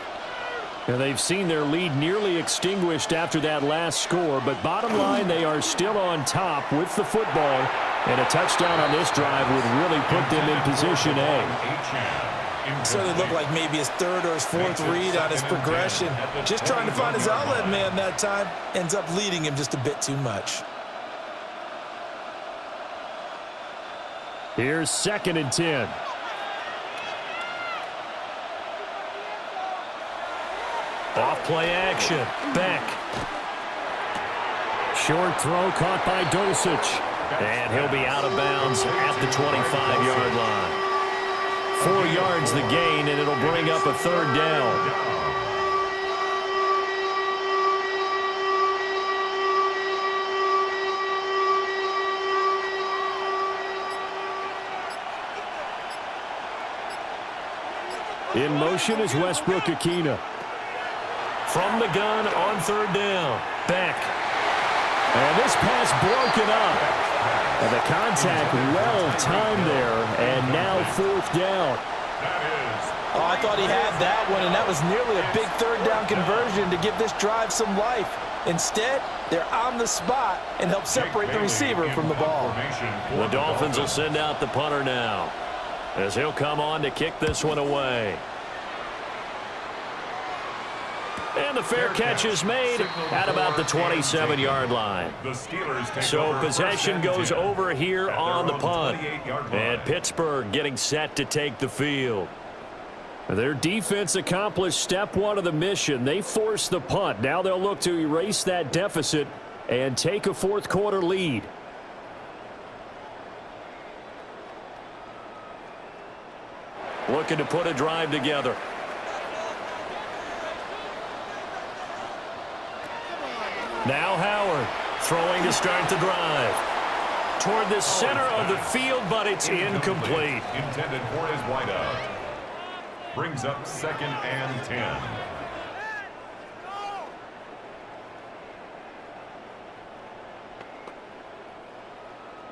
Speaker 1: And they've seen their lead nearly extinguished after that last score, but bottom line, they are still on top with the football, and a touchdown on this drive would really put them in position A.
Speaker 3: Certainly looked like maybe his third or his fourth read on his progression. Just trying to find his outlet man that time. Ends up leading him just a bit too much.
Speaker 1: Here's 2nd and 10. Off play action. Beck. Short throw caught by Dulcich. And he'll be out of bounds at the 25-yard line. 4 yards the gain, and it'll bring up a 3rd down. In motion is Westbrook Achane. From the gun on 3rd down. Beck. And this pass broken up. And the contact well-timed there, and now 4th down.
Speaker 3: Oh, I thought he had that one, and that was nearly a big 3rd down conversion to give this drive some life. Instead, they're on the spot and help separate the receiver from the ball.
Speaker 1: The Dolphins will send out the punter now, as he'll come on to kick this one away. And the fair catch is made at about the 27-yard line. So possession goes over here on the punt. And Pittsburgh getting set to take the field. Their defense accomplished step 1 of the mission. They forced the punt. Now they'll look to erase that deficit and take a 4th quarter lead. Looking to put a drive together. Now Howard throwing to start the drive. Toward the center of the field, but it's incomplete.
Speaker 2: Intended for his wideout. Brings up 2nd and 10.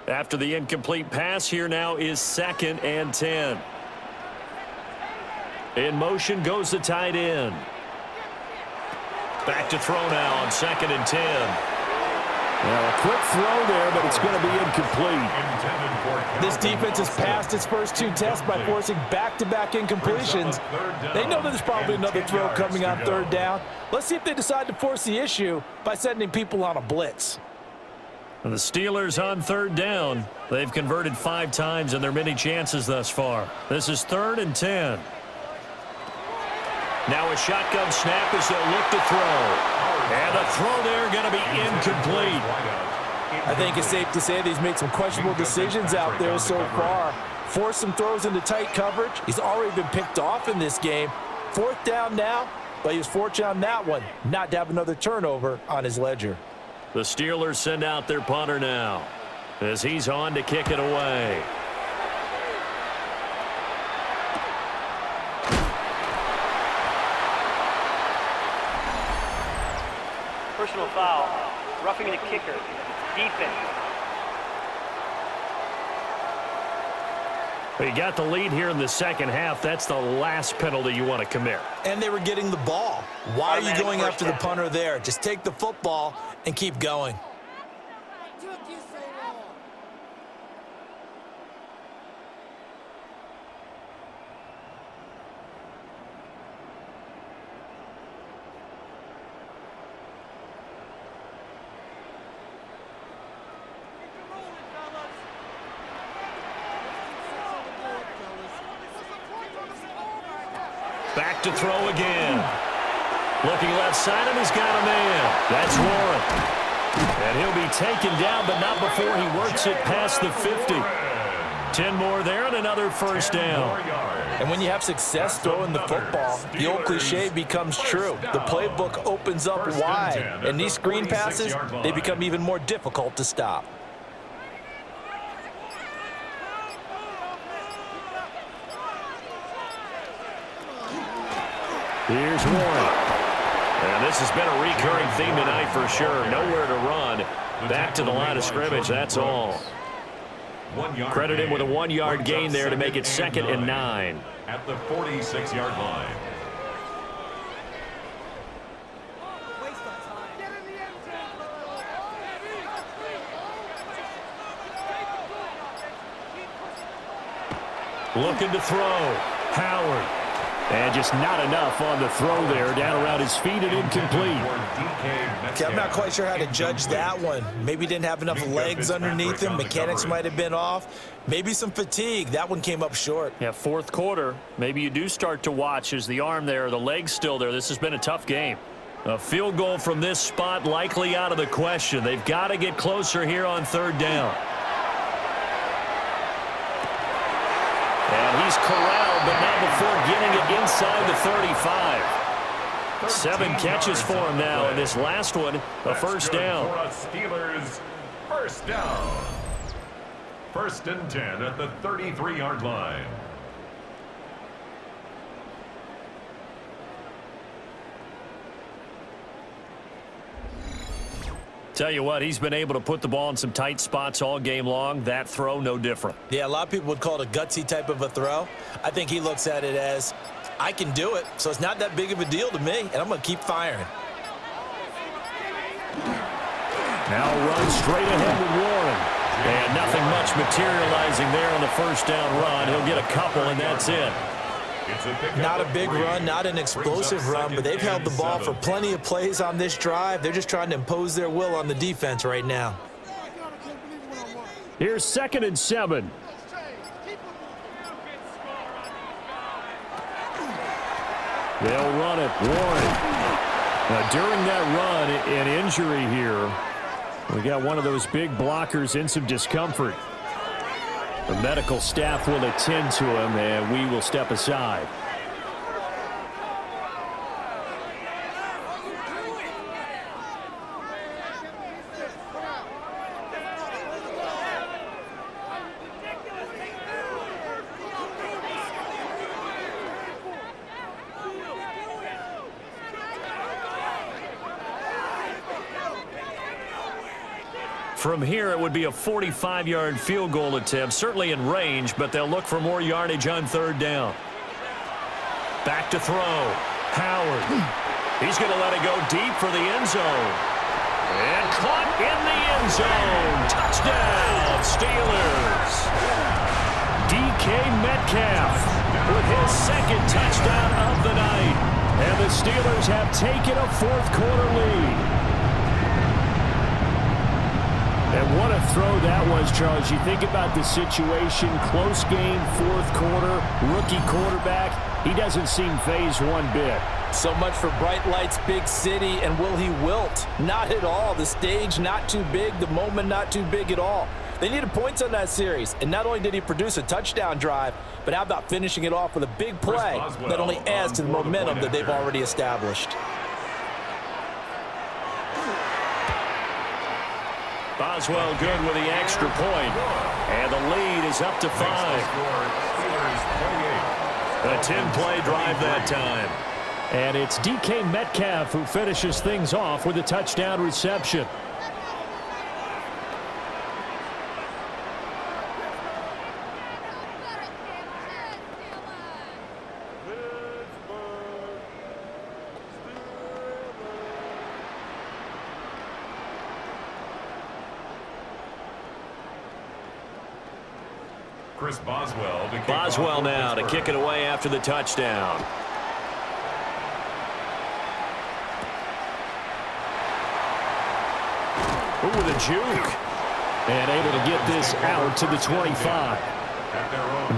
Speaker 1: After the incomplete pass, here now is 2nd and 10. In motion goes the tight end. Back to throw now on 2nd and 10. Well, a quick throw there, but it's going to be incomplete.
Speaker 3: This defense has passed its first 2 tests by forcing back-to-back incompletions. They know there's probably another throw coming on 3rd down. Let's see if they decide to force the issue by sending people on a blitz.
Speaker 1: And the Steelers on 3rd down. They've converted 5 times in their many chances thus far. This is 3rd and 10. Now a shotgun snap as they'll look to throw. And the throw there going to be incomplete.
Speaker 3: I think it's safe to say that he's made some questionable decisions out there so far. Forced some throws into tight coverage. He's already been picked off in this game. 4th down now. but he was fortunate on that one not to have another turnover on his ledger.
Speaker 1: The Steelers send out their punter now as he's on to kick it away.
Speaker 6: Personal foul, roughing the kicker, defense.
Speaker 1: You got the lead here in the second half. That's the last penalty you want to commit.
Speaker 3: And they were getting the ball. Why are you going after the punter there? Just take the football and keep going.
Speaker 1: Back to throw again. Looking left side, and he's got a man. That's Warren. And he'll be taken down, but not before he works it past the 50. 10 more there and another first down.
Speaker 3: And when you have success throwing the football, the old cliche becomes true. The playbook opens up wide, and these screen passes, they become even more difficult to stop.
Speaker 1: Here's Warren. And this has been a recurring theme tonight for sure. Nowhere to run. Back to the line of scrimmage, that's all. Credit him with a 1-yard gain there to make it 2nd and 9.
Speaker 2: At the 46-yard line.
Speaker 1: Looking to throw. Howard. And just not enough on the throw there. Down around his feet and incomplete.
Speaker 3: Okay, I'm not quite sure how to judge that one. Maybe didn't have enough legs underneath him. Mechanics might have been off. Maybe some fatigue. That one came up short.
Speaker 1: Yeah, fourth quarter. Maybe you do start to watch as the arm there, the leg's still there. This has been a tough game. A field goal from this spot likely out of the question. They've got to get closer here on 3rd down. And he's corralled, but not before getting it inside the 35. 7 catches for him now, and this last one, a first down.
Speaker 2: For us Steelers, first down. 1st and 10 at the 33-yard line.
Speaker 1: Tell you what, he's been able to put the ball in some tight spots all game long. That throw, no different.
Speaker 3: Yeah, a lot of people would call it a gutsy type of a throw. I think he looks at it as, I can do it, so it's not that big of a deal to me, and I'm going to keep firing.
Speaker 1: Now run straight ahead with Warren. And nothing much materializing there on the first down run. He'll get a couple, and that's it.
Speaker 3: Not a big run, not an explosive run, but they've held the ball for plenty of plays on this drive. They're just trying to impose their will on the defense right now.
Speaker 4: Here's 2nd and 7. They'll run it. Warren. Now, during that run, an injury here. We got one of those big blockers in some discomfort. The medical staff will attend to him, and we will step aside. From here, it would be a 45-yard field goal attempt, certainly in range, but they'll look for more yardage on 3rd down. Back to throw. Howard. He's going to let it go deep for the end zone. And caught in the end zone. Touchdown, Steelers. DK Metcalf with his 2nd touchdown of the night. And the Steelers have taken a 4th quarter lead. And what a throw that was, Charles. You think about the situation, close game, 4th quarter, rookie quarterback. He doesn't seem phased one bit.
Speaker 3: So much for bright lights, big city, and will he wilt? Not at all. The stage not too big, the moment not too big at all. They needed points on that series, and not only did he produce a touchdown drive, but how about finishing it off with a big play that only adds to the momentum that they've already established.
Speaker 4: Boswell good with the extra point, and the lead is up to 5. A 10-play drive that time.
Speaker 1: And it's DK Metcalf who finishes things off with a touchdown reception.
Speaker 2: Chris Boswell.
Speaker 4: Boswell now to kick it away after the touchdown.
Speaker 1: Ooh, with a juke. And able to get this out to the 25.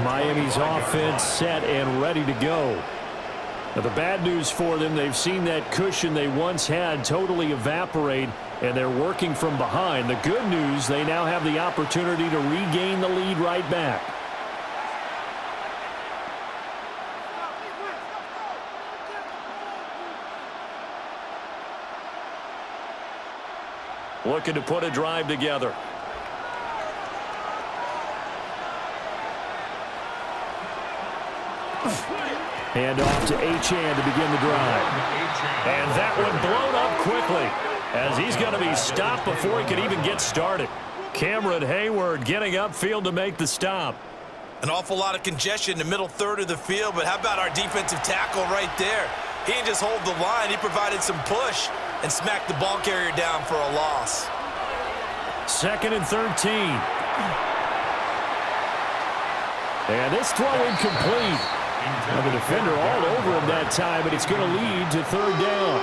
Speaker 1: Miami's offense set and ready to go. Now, the bad news for them, they've seen that cushion they once had totally evaporate, and they're working from behind. The good news, they now have the opportunity to regain the lead right back.
Speaker 4: Looking to put a drive together.
Speaker 1: Hand off to Achane to begin the drive.
Speaker 4: And that one blown up quickly as he's going to be stopped before he can even get started. Cameron Hayward getting upfield to make the stop.
Speaker 3: An awful lot of congestion in the middle third of the field, but how about our defensive tackle right there? He didn't just hold the line, he provided some push and smacked the ball carrier down for a loss.
Speaker 1: 2nd and 13. And this throw incomplete. Now the defender all over him that time, but it's going to lead to 3rd down.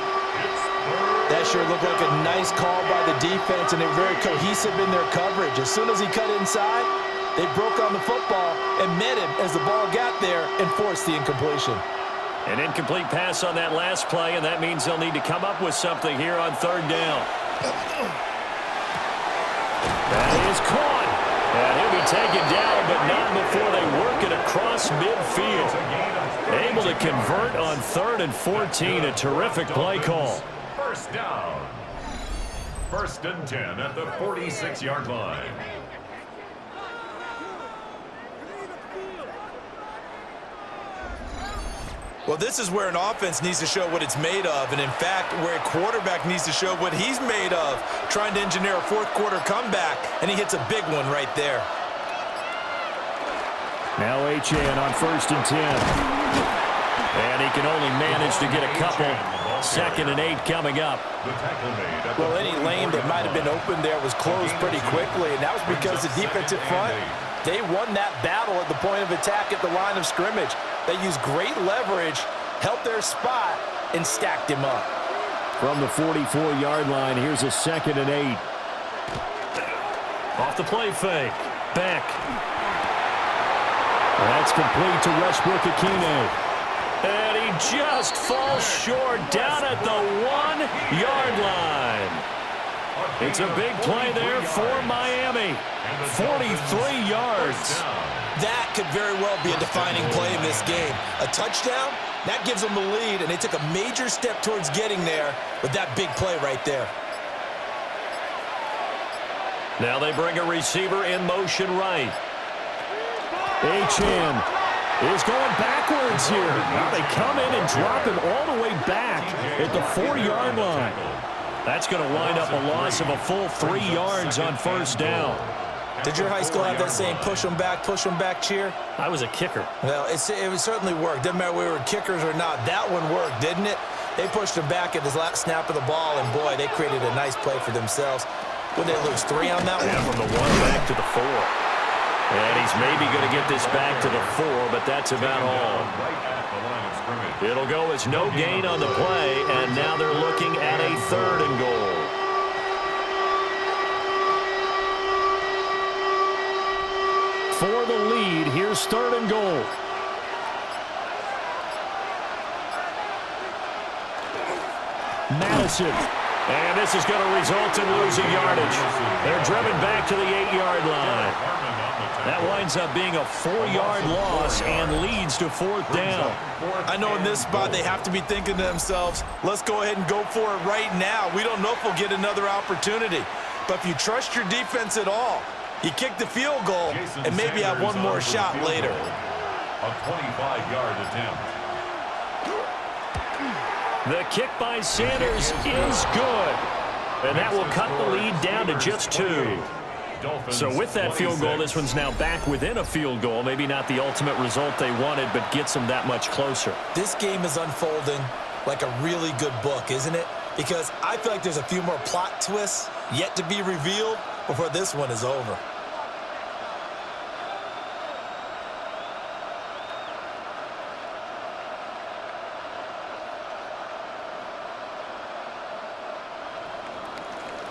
Speaker 3: That sure looked like a nice call by the defense, and they're very cohesive in their coverage. As soon as he cut inside, they broke on the football and met him as the ball got there and forced the incompletion.
Speaker 4: An incomplete pass on that last play, and that means they'll need to come up with something here on 3rd down.
Speaker 1: That is caught.
Speaker 4: And he'll be taken down, but not before they work it across midfield. Able to convert on 3rd and 14. A terrific play call.
Speaker 2: First down. 1st and 10 at the 46-yard line.
Speaker 3: Well, this is where an offense needs to show what it's made of, and in fact, where a quarterback needs to show what he's made of, trying to engineer a 4th quarter comeback, and he hits a big one right there.
Speaker 1: Now Achane on 1st and 10.
Speaker 4: And he can only manage to get a couple. 2nd and 8 coming up.
Speaker 3: Well, any lane that might have been open there was closed pretty quickly, and that was because the defensive front, they won that battle at the point of attack at the line of scrimmage. They used great leverage, held their spot, and stacked him up.
Speaker 1: From the 44-yard line, here's a 2nd and 8.
Speaker 4: Off the play fake. Beck.
Speaker 1: That's complete to Westbrook Achane.
Speaker 4: And he just falls short down at the 1-yard line. It's a big play there for Miami. 43 yards.
Speaker 3: That could very well be a defining play in this game. A touchdown, that gives them the lead, and they took a major step towards getting there with that big play right there.
Speaker 4: Now they bring a receiver in motion right.
Speaker 1: Achane is going backwards here. Now they come in and drop him all the way back at the 4-yard line.
Speaker 4: That's going to wind up a loss of a full 3 yards on 1st down.
Speaker 3: Did your high school have that saying, push them back cheer?
Speaker 4: I was a kicker.
Speaker 3: Well, it certainly worked. Doesn't matter whether we were kickers or not. That one worked, didn't it? They pushed him back at his last snap of the ball, and boy, they created a nice play for themselves. Would they lose 3 on that one?
Speaker 4: Yeah, from the 1 back to the 4. And he's maybe going to get this back to the 4, but that's about all. It'll go as no gain on the play, and now they're looking at a 3rd and goal.
Speaker 1: For the lead, here's 3rd and goal. Madison
Speaker 4: And this is going to result in losing yardage. They're driven back to the 8-yard line. That winds up being a 4-yard loss and leads to 4th down.
Speaker 3: I know in this spot they have to be thinking to themselves, let's go ahead and go for it right now. We don't know if we'll get another opportunity. But if you trust your defense at all, you kick the field goal and maybe have one more shot later.
Speaker 2: A 25-yard attempt.
Speaker 4: The kick by Sanders is good. And that will cut the lead down to just 2. So with that field goal, this one's now back within a field goal. Maybe not the ultimate result they wanted, but gets them that much closer.
Speaker 3: This game is unfolding like a really good book, isn't it? Because I feel like there's a few more plot twists yet to be revealed before this one is over.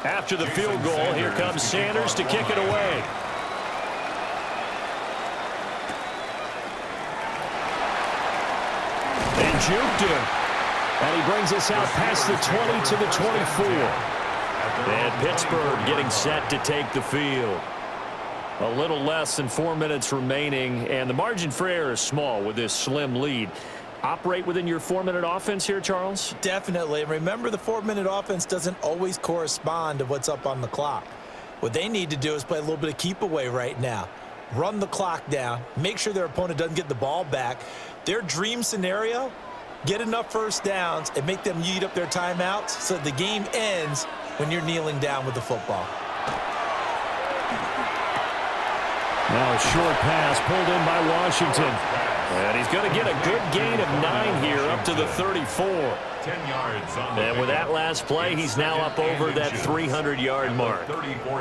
Speaker 4: After the field goal, here comes Sanders to kick it away. They juked him. And he brings us out past the 20 to the 24. And Pittsburgh getting set to take the field. A little less than 4 minutes remaining, and the margin for error is small with this slim lead. Operate within your 4-minute offense here, Charles?
Speaker 3: Definitely. And remember, the 4-minute offense doesn't always correspond to what's up on the clock. What they need to do is play a little bit of keep away right now. Run the clock down. Make sure their opponent doesn't get the ball back. Their dream scenario, get enough first downs and make them eat up their timeouts so that the game ends when you're kneeling down with the football.
Speaker 1: Now a short pass pulled in by Washington.
Speaker 4: And he's going to get a good gain of 9 here up to the 34.
Speaker 2: 10 yards on
Speaker 4: And with that last play, he's now up over that 300-yard mark.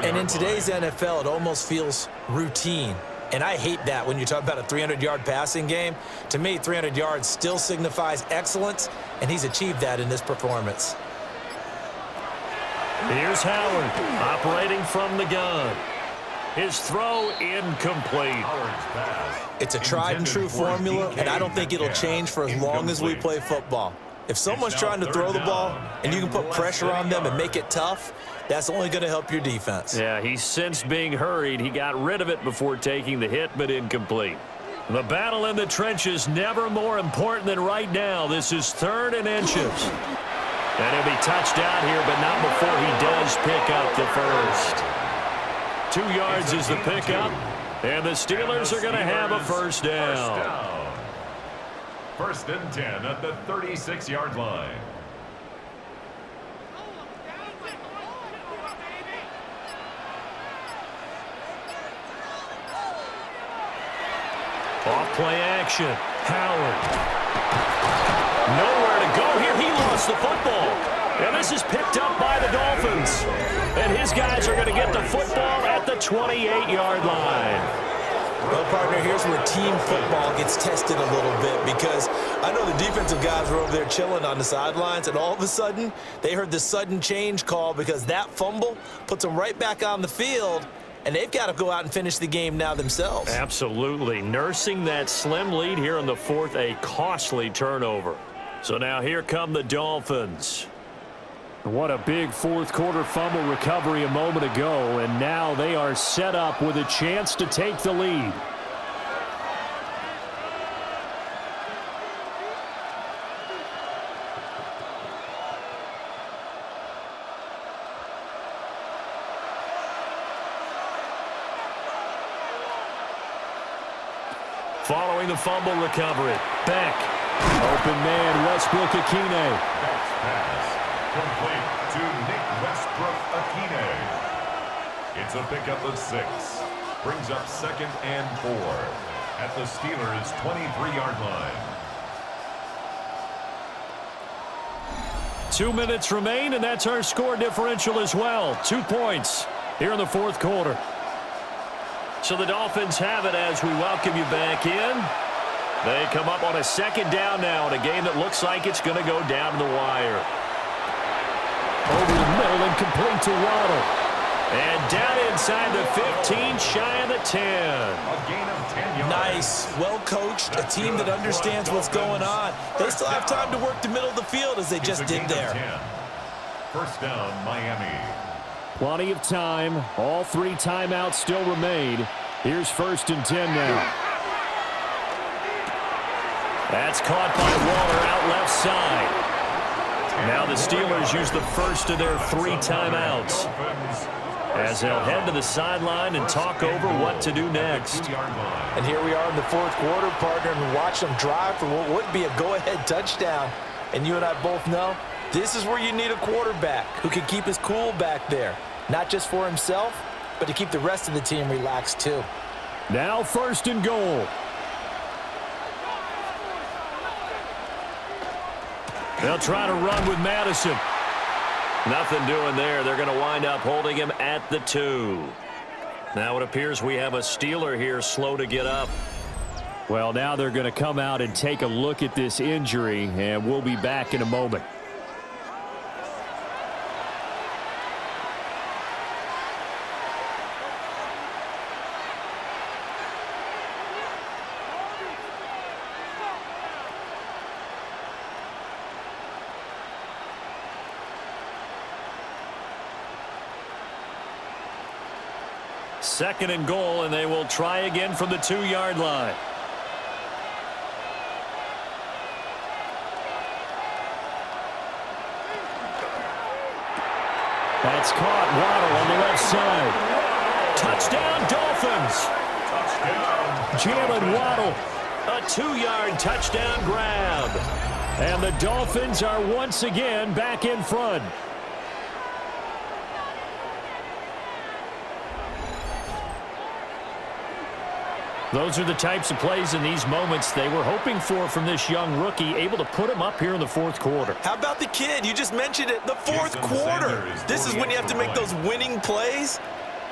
Speaker 3: And in today's NFL, it almost feels routine. And I hate that when you talk about a 300-yard passing game. To me, 300 yards still signifies excellence, and he's achieved that in this performance.
Speaker 4: Here's Howard operating from the gun. His throw incomplete.
Speaker 3: It's a tried-and-true formula, and I don't think it'll change for as long as we play football. If someone's trying to throw the ball and you can put pressure on them and make it tough, that's only going to help your defense.
Speaker 4: Yeah, he sensed being hurried. He got rid of it before taking the hit, but incomplete. The battle in the trenches never more important than right now. This is 3rd and inches. And he'll be touched out here, but not before he does pick up the first. 2 yards is the pickup, and the Steelers are going to have a first down.
Speaker 2: First and 10 at the 36-yard line.
Speaker 4: Off-play action. Howard. Nowhere to go here. He lost the football. And this is picked up by the Dolphins. And his guys are going to get the football at the 28-yard line.
Speaker 3: Well, partner, here's where team football gets tested a little bit, because I know the defensive guys were over there chilling on the sidelines, and all of a sudden, they heard the sudden change call because that fumble puts them right back on the field, and they've got to go out and finish the game now themselves.
Speaker 4: Absolutely. Nursing that slim lead here in the 4th, a costly turnover. So now here come the Dolphins.
Speaker 1: What a big fourth-quarter fumble recovery a moment ago, and now they are set up with a chance to take the lead.
Speaker 4: Following the fumble recovery, Beck.
Speaker 1: Open man, Westbrook Achane.
Speaker 2: Complete to Nick Westbrook Achane. It's a pickup of 6. Brings up 2nd and 4 at the Steelers' 23-yard line.
Speaker 1: 2 minutes remain, and that's our score differential as well. 2 points here in the 4th quarter.
Speaker 4: So the Dolphins have it as we welcome you back in. They come up on a 2nd down now in a game that looks like it's going to go down to the wire.
Speaker 1: Over the middle and complete to Waddle.
Speaker 4: And down inside the 15, shy of the 10.
Speaker 2: A gain of 10 yards.
Speaker 3: Nice, well-coached, a team that understands what's going on. They still have time to work the middle of the field as they just did there.
Speaker 2: First down, Miami.
Speaker 1: Plenty of time. All 3 timeouts still remain. Here's 1st and 10 now.
Speaker 4: That's caught by Waddle out left side. Now the Steelers use the first of their 3 timeouts as they'll head to the sideline and talk over what to do next.
Speaker 3: And here we are in the 4th quarter, partner, and watch them drive for what would be a go-ahead touchdown. And you and I both know this is where you need a quarterback who can keep his cool back there, not just for himself, but to keep the rest of the team relaxed too.
Speaker 1: Now 1st and goal.
Speaker 4: They'll try to run with Madison. Nothing doing there. They're going to wind up holding him at the 2. Now it appears we have a Steeler here slow to get up.
Speaker 1: Well, now they're going to come out and take a look at this injury, and we'll be back in a moment.
Speaker 4: Second and goal, and they will try again from the 2-yard line.
Speaker 1: That's caught. Waddle on the left side.
Speaker 4: Touchdown, Dolphins.
Speaker 1: Jalen Waddle.
Speaker 4: A 2-yard touchdown grab.
Speaker 1: And the Dolphins are once again back in front. Those are the types of plays in these moments they were hoping for from this young rookie, able to put him up here in the 4th quarter.
Speaker 3: How about the kid? You just mentioned it, the 4th quarter. This is when you have to make those winning plays.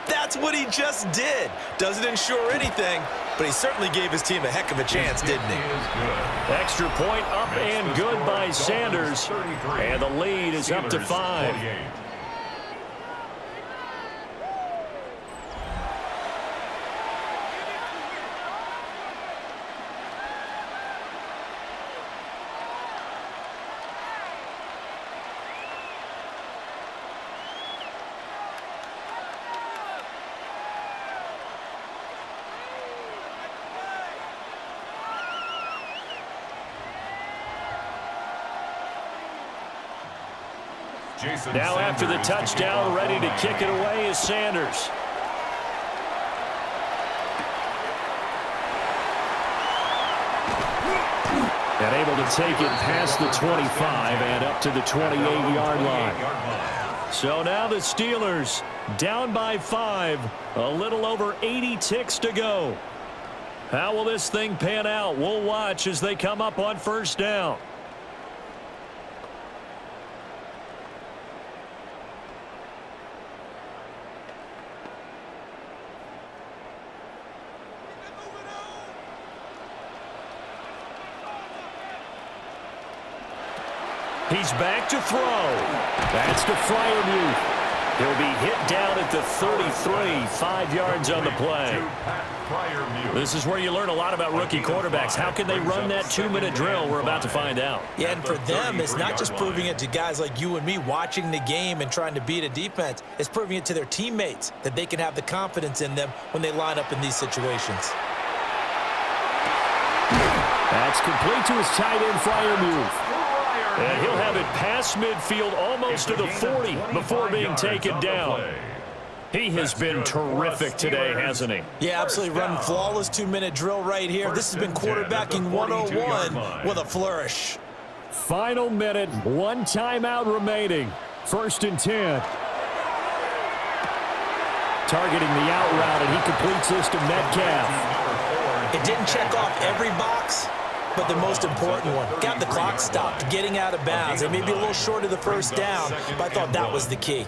Speaker 3: That's what he just did. Doesn't ensure anything, but he certainly gave his team a heck of a chance, didn't he?
Speaker 4: Extra point up and good by Sanders. And the lead is up to 5. Now after the touchdown, ready to kick it away is Sanders.
Speaker 1: And able to take it past the 25 and up to the 28-yard line.
Speaker 4: So now the Steelers down by 5, a little over 80 ticks to go. How will this thing pan out? We'll watch as they come up on 1st down. He's back to throw.
Speaker 1: That's to Freiermuth.
Speaker 4: He'll be hit down at the 33, 5 yards on the play. This is where you learn a lot about rookie quarterbacks. How can they run that 2-minute drill? We're about to find out.
Speaker 3: Yeah, and for them, it's not just proving it to guys like you and me watching the game and trying to beat a defense. It's proving it to their teammates that they can have the confidence in them when they line up in these situations.
Speaker 1: That's complete to his tight end, Freiermuth.
Speaker 4: And he'll have it past midfield almost to the 40 before being taken down. He has been terrific today, hasn't he?
Speaker 3: Yeah, absolutely running flawless 2-minute drill right here. This has been quarterbacking 101 with a flourish.
Speaker 1: Final minute, 1 timeout remaining. 1st and 10. Targeting the out route, and he completes this to Metcalf.
Speaker 3: It didn't check off every box, but the most important one. Got the clock stopped, getting out of bounds. They may be a little short of the 1st down, but I thought that was the key.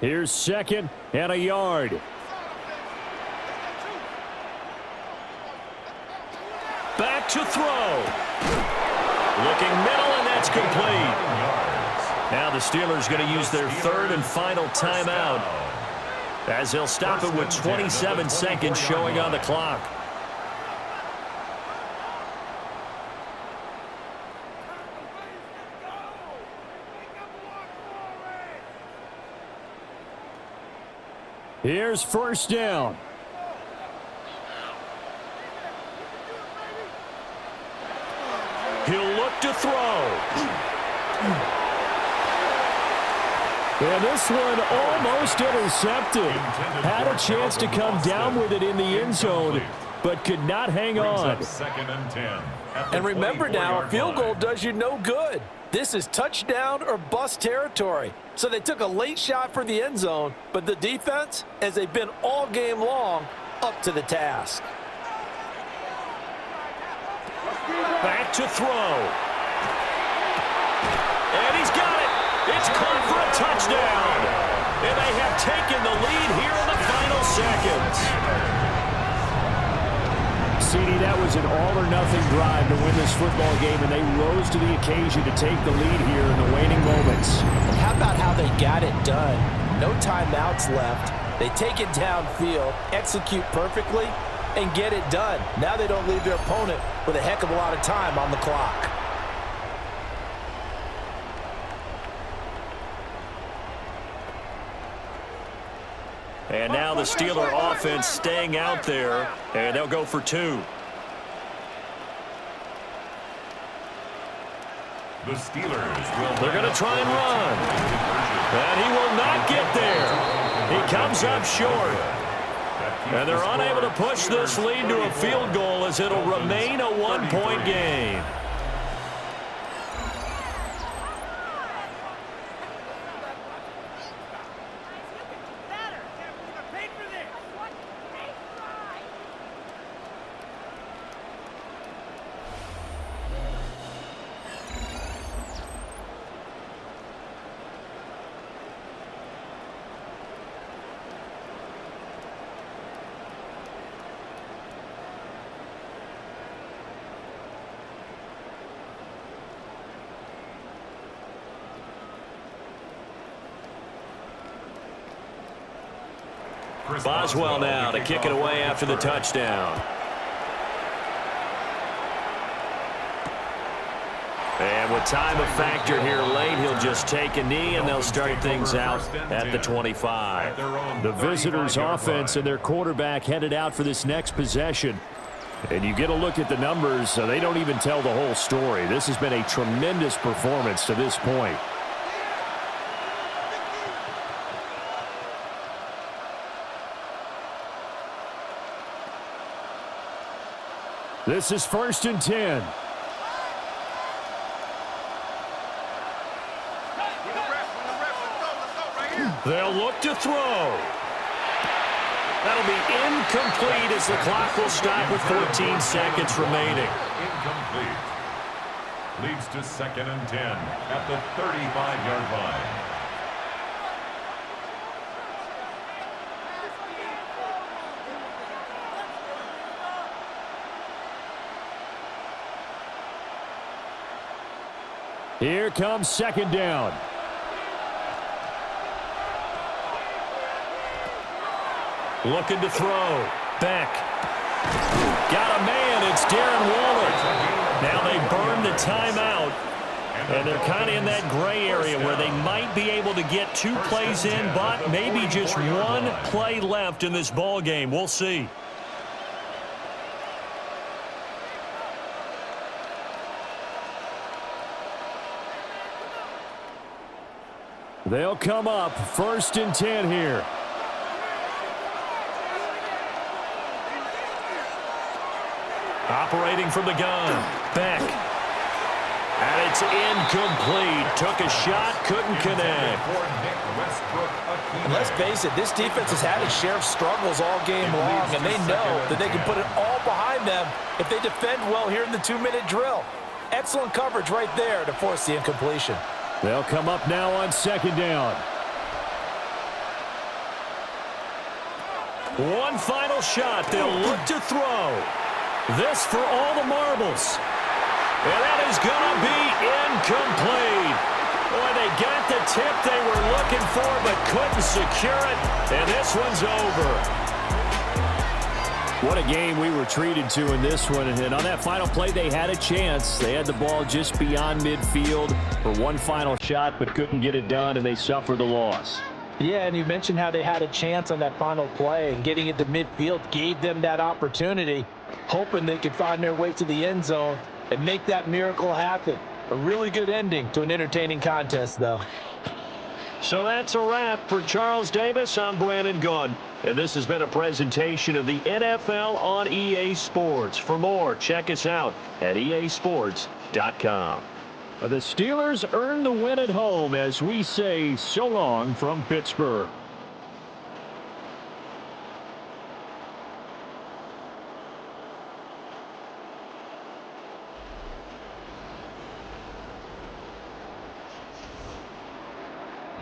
Speaker 1: Here's 2nd and a yard.
Speaker 4: Back to throw. Looking middle, and that's complete. Now the Steelers going to use their 3rd and final timeout, as they'll stop it with 27 seconds showing on the clock.
Speaker 1: Here's first down.
Speaker 4: He'll look to throw.
Speaker 1: And this one almost intercepted. Had a chance to come down with it in the end zone, but could not hang on.
Speaker 2: Second and 10.
Speaker 3: And remember now, a field goal does you no good. This is touchdown or bust territory. So they took a late shot for the end zone, but the defense, as they've been all game long, up to the task.
Speaker 4: Back to throw. And he's got it. It's caught for a touchdown. And they have taken the lead here in the final seconds.
Speaker 1: CD, that was an all-or-nothing drive to win this football game, and they rose to the occasion to take the lead here in the waning moments.
Speaker 3: And how about how they got it done? No timeouts left. They take it downfield, execute perfectly, and get it done. Now they don't leave their opponent with a heck of a lot of time on the clock.
Speaker 4: And now the Steeler offense staying out there, and they'll go for 2.
Speaker 2: The Steelers
Speaker 4: They're going to try and run. And he will not get there. He comes up short. And they're unable to push this lead to a field goal as it'll remain a 1-point game. Boswell now to kick it away after the touchdown. And with time a factor here late, he'll just take a knee, and they'll start things out at the 25.
Speaker 1: The visitors' offense and their quarterback headed out for this next possession. And you get a look at the numbers, so they don't even tell the whole story. This has been a tremendous performance to this point. This is first and 10.
Speaker 4: They'll look to throw. That'll be incomplete as the clock will stop with 14 seconds remaining.
Speaker 2: Incomplete. Leads to second and 10 at the 35-yard line.
Speaker 1: Here comes second down.
Speaker 4: Looking to throw. Beck. Got a man. It's Darren Waller. Now they burn the timeout. And they're kind of in that gray area where they might be able to get 2 plays in, but maybe just 1 play left in this ball game. We'll see.
Speaker 1: They'll come up first and 10 here.
Speaker 4: Operating from the gun. Beck. And it's incomplete. Took a shot, couldn't connect.
Speaker 3: And let's face it, this defense has had its share of struggles all game long, and they know that they can put it all behind them if they defend well here in the 2-minute drill. Excellent coverage right there to force the incompletion.
Speaker 1: They'll come up now on second down.
Speaker 4: One final shot. They'll look to throw. This for all the marbles. And that is going to be incomplete. Boy, they got the tip they were looking for but couldn't secure it. And this one's over.
Speaker 1: What a game we were treated to in this one. And on that final play, they had a chance. They had the ball just beyond midfield for one final shot, but couldn't get it done, and they suffered the loss.
Speaker 3: Yeah, and you mentioned how they had a chance on that final play, and getting into midfield gave them that opportunity, hoping they could find their way to the end zone and make that miracle happen. A really good ending to an entertaining contest, though.
Speaker 4: So that's a wrap for Charles Davis. I'm Brandon Gunn, and this has been a presentation of the NFL on EA Sports. For more, check us out at easports.com.
Speaker 1: The Steelers earn the win at home as we say so long from Pittsburgh.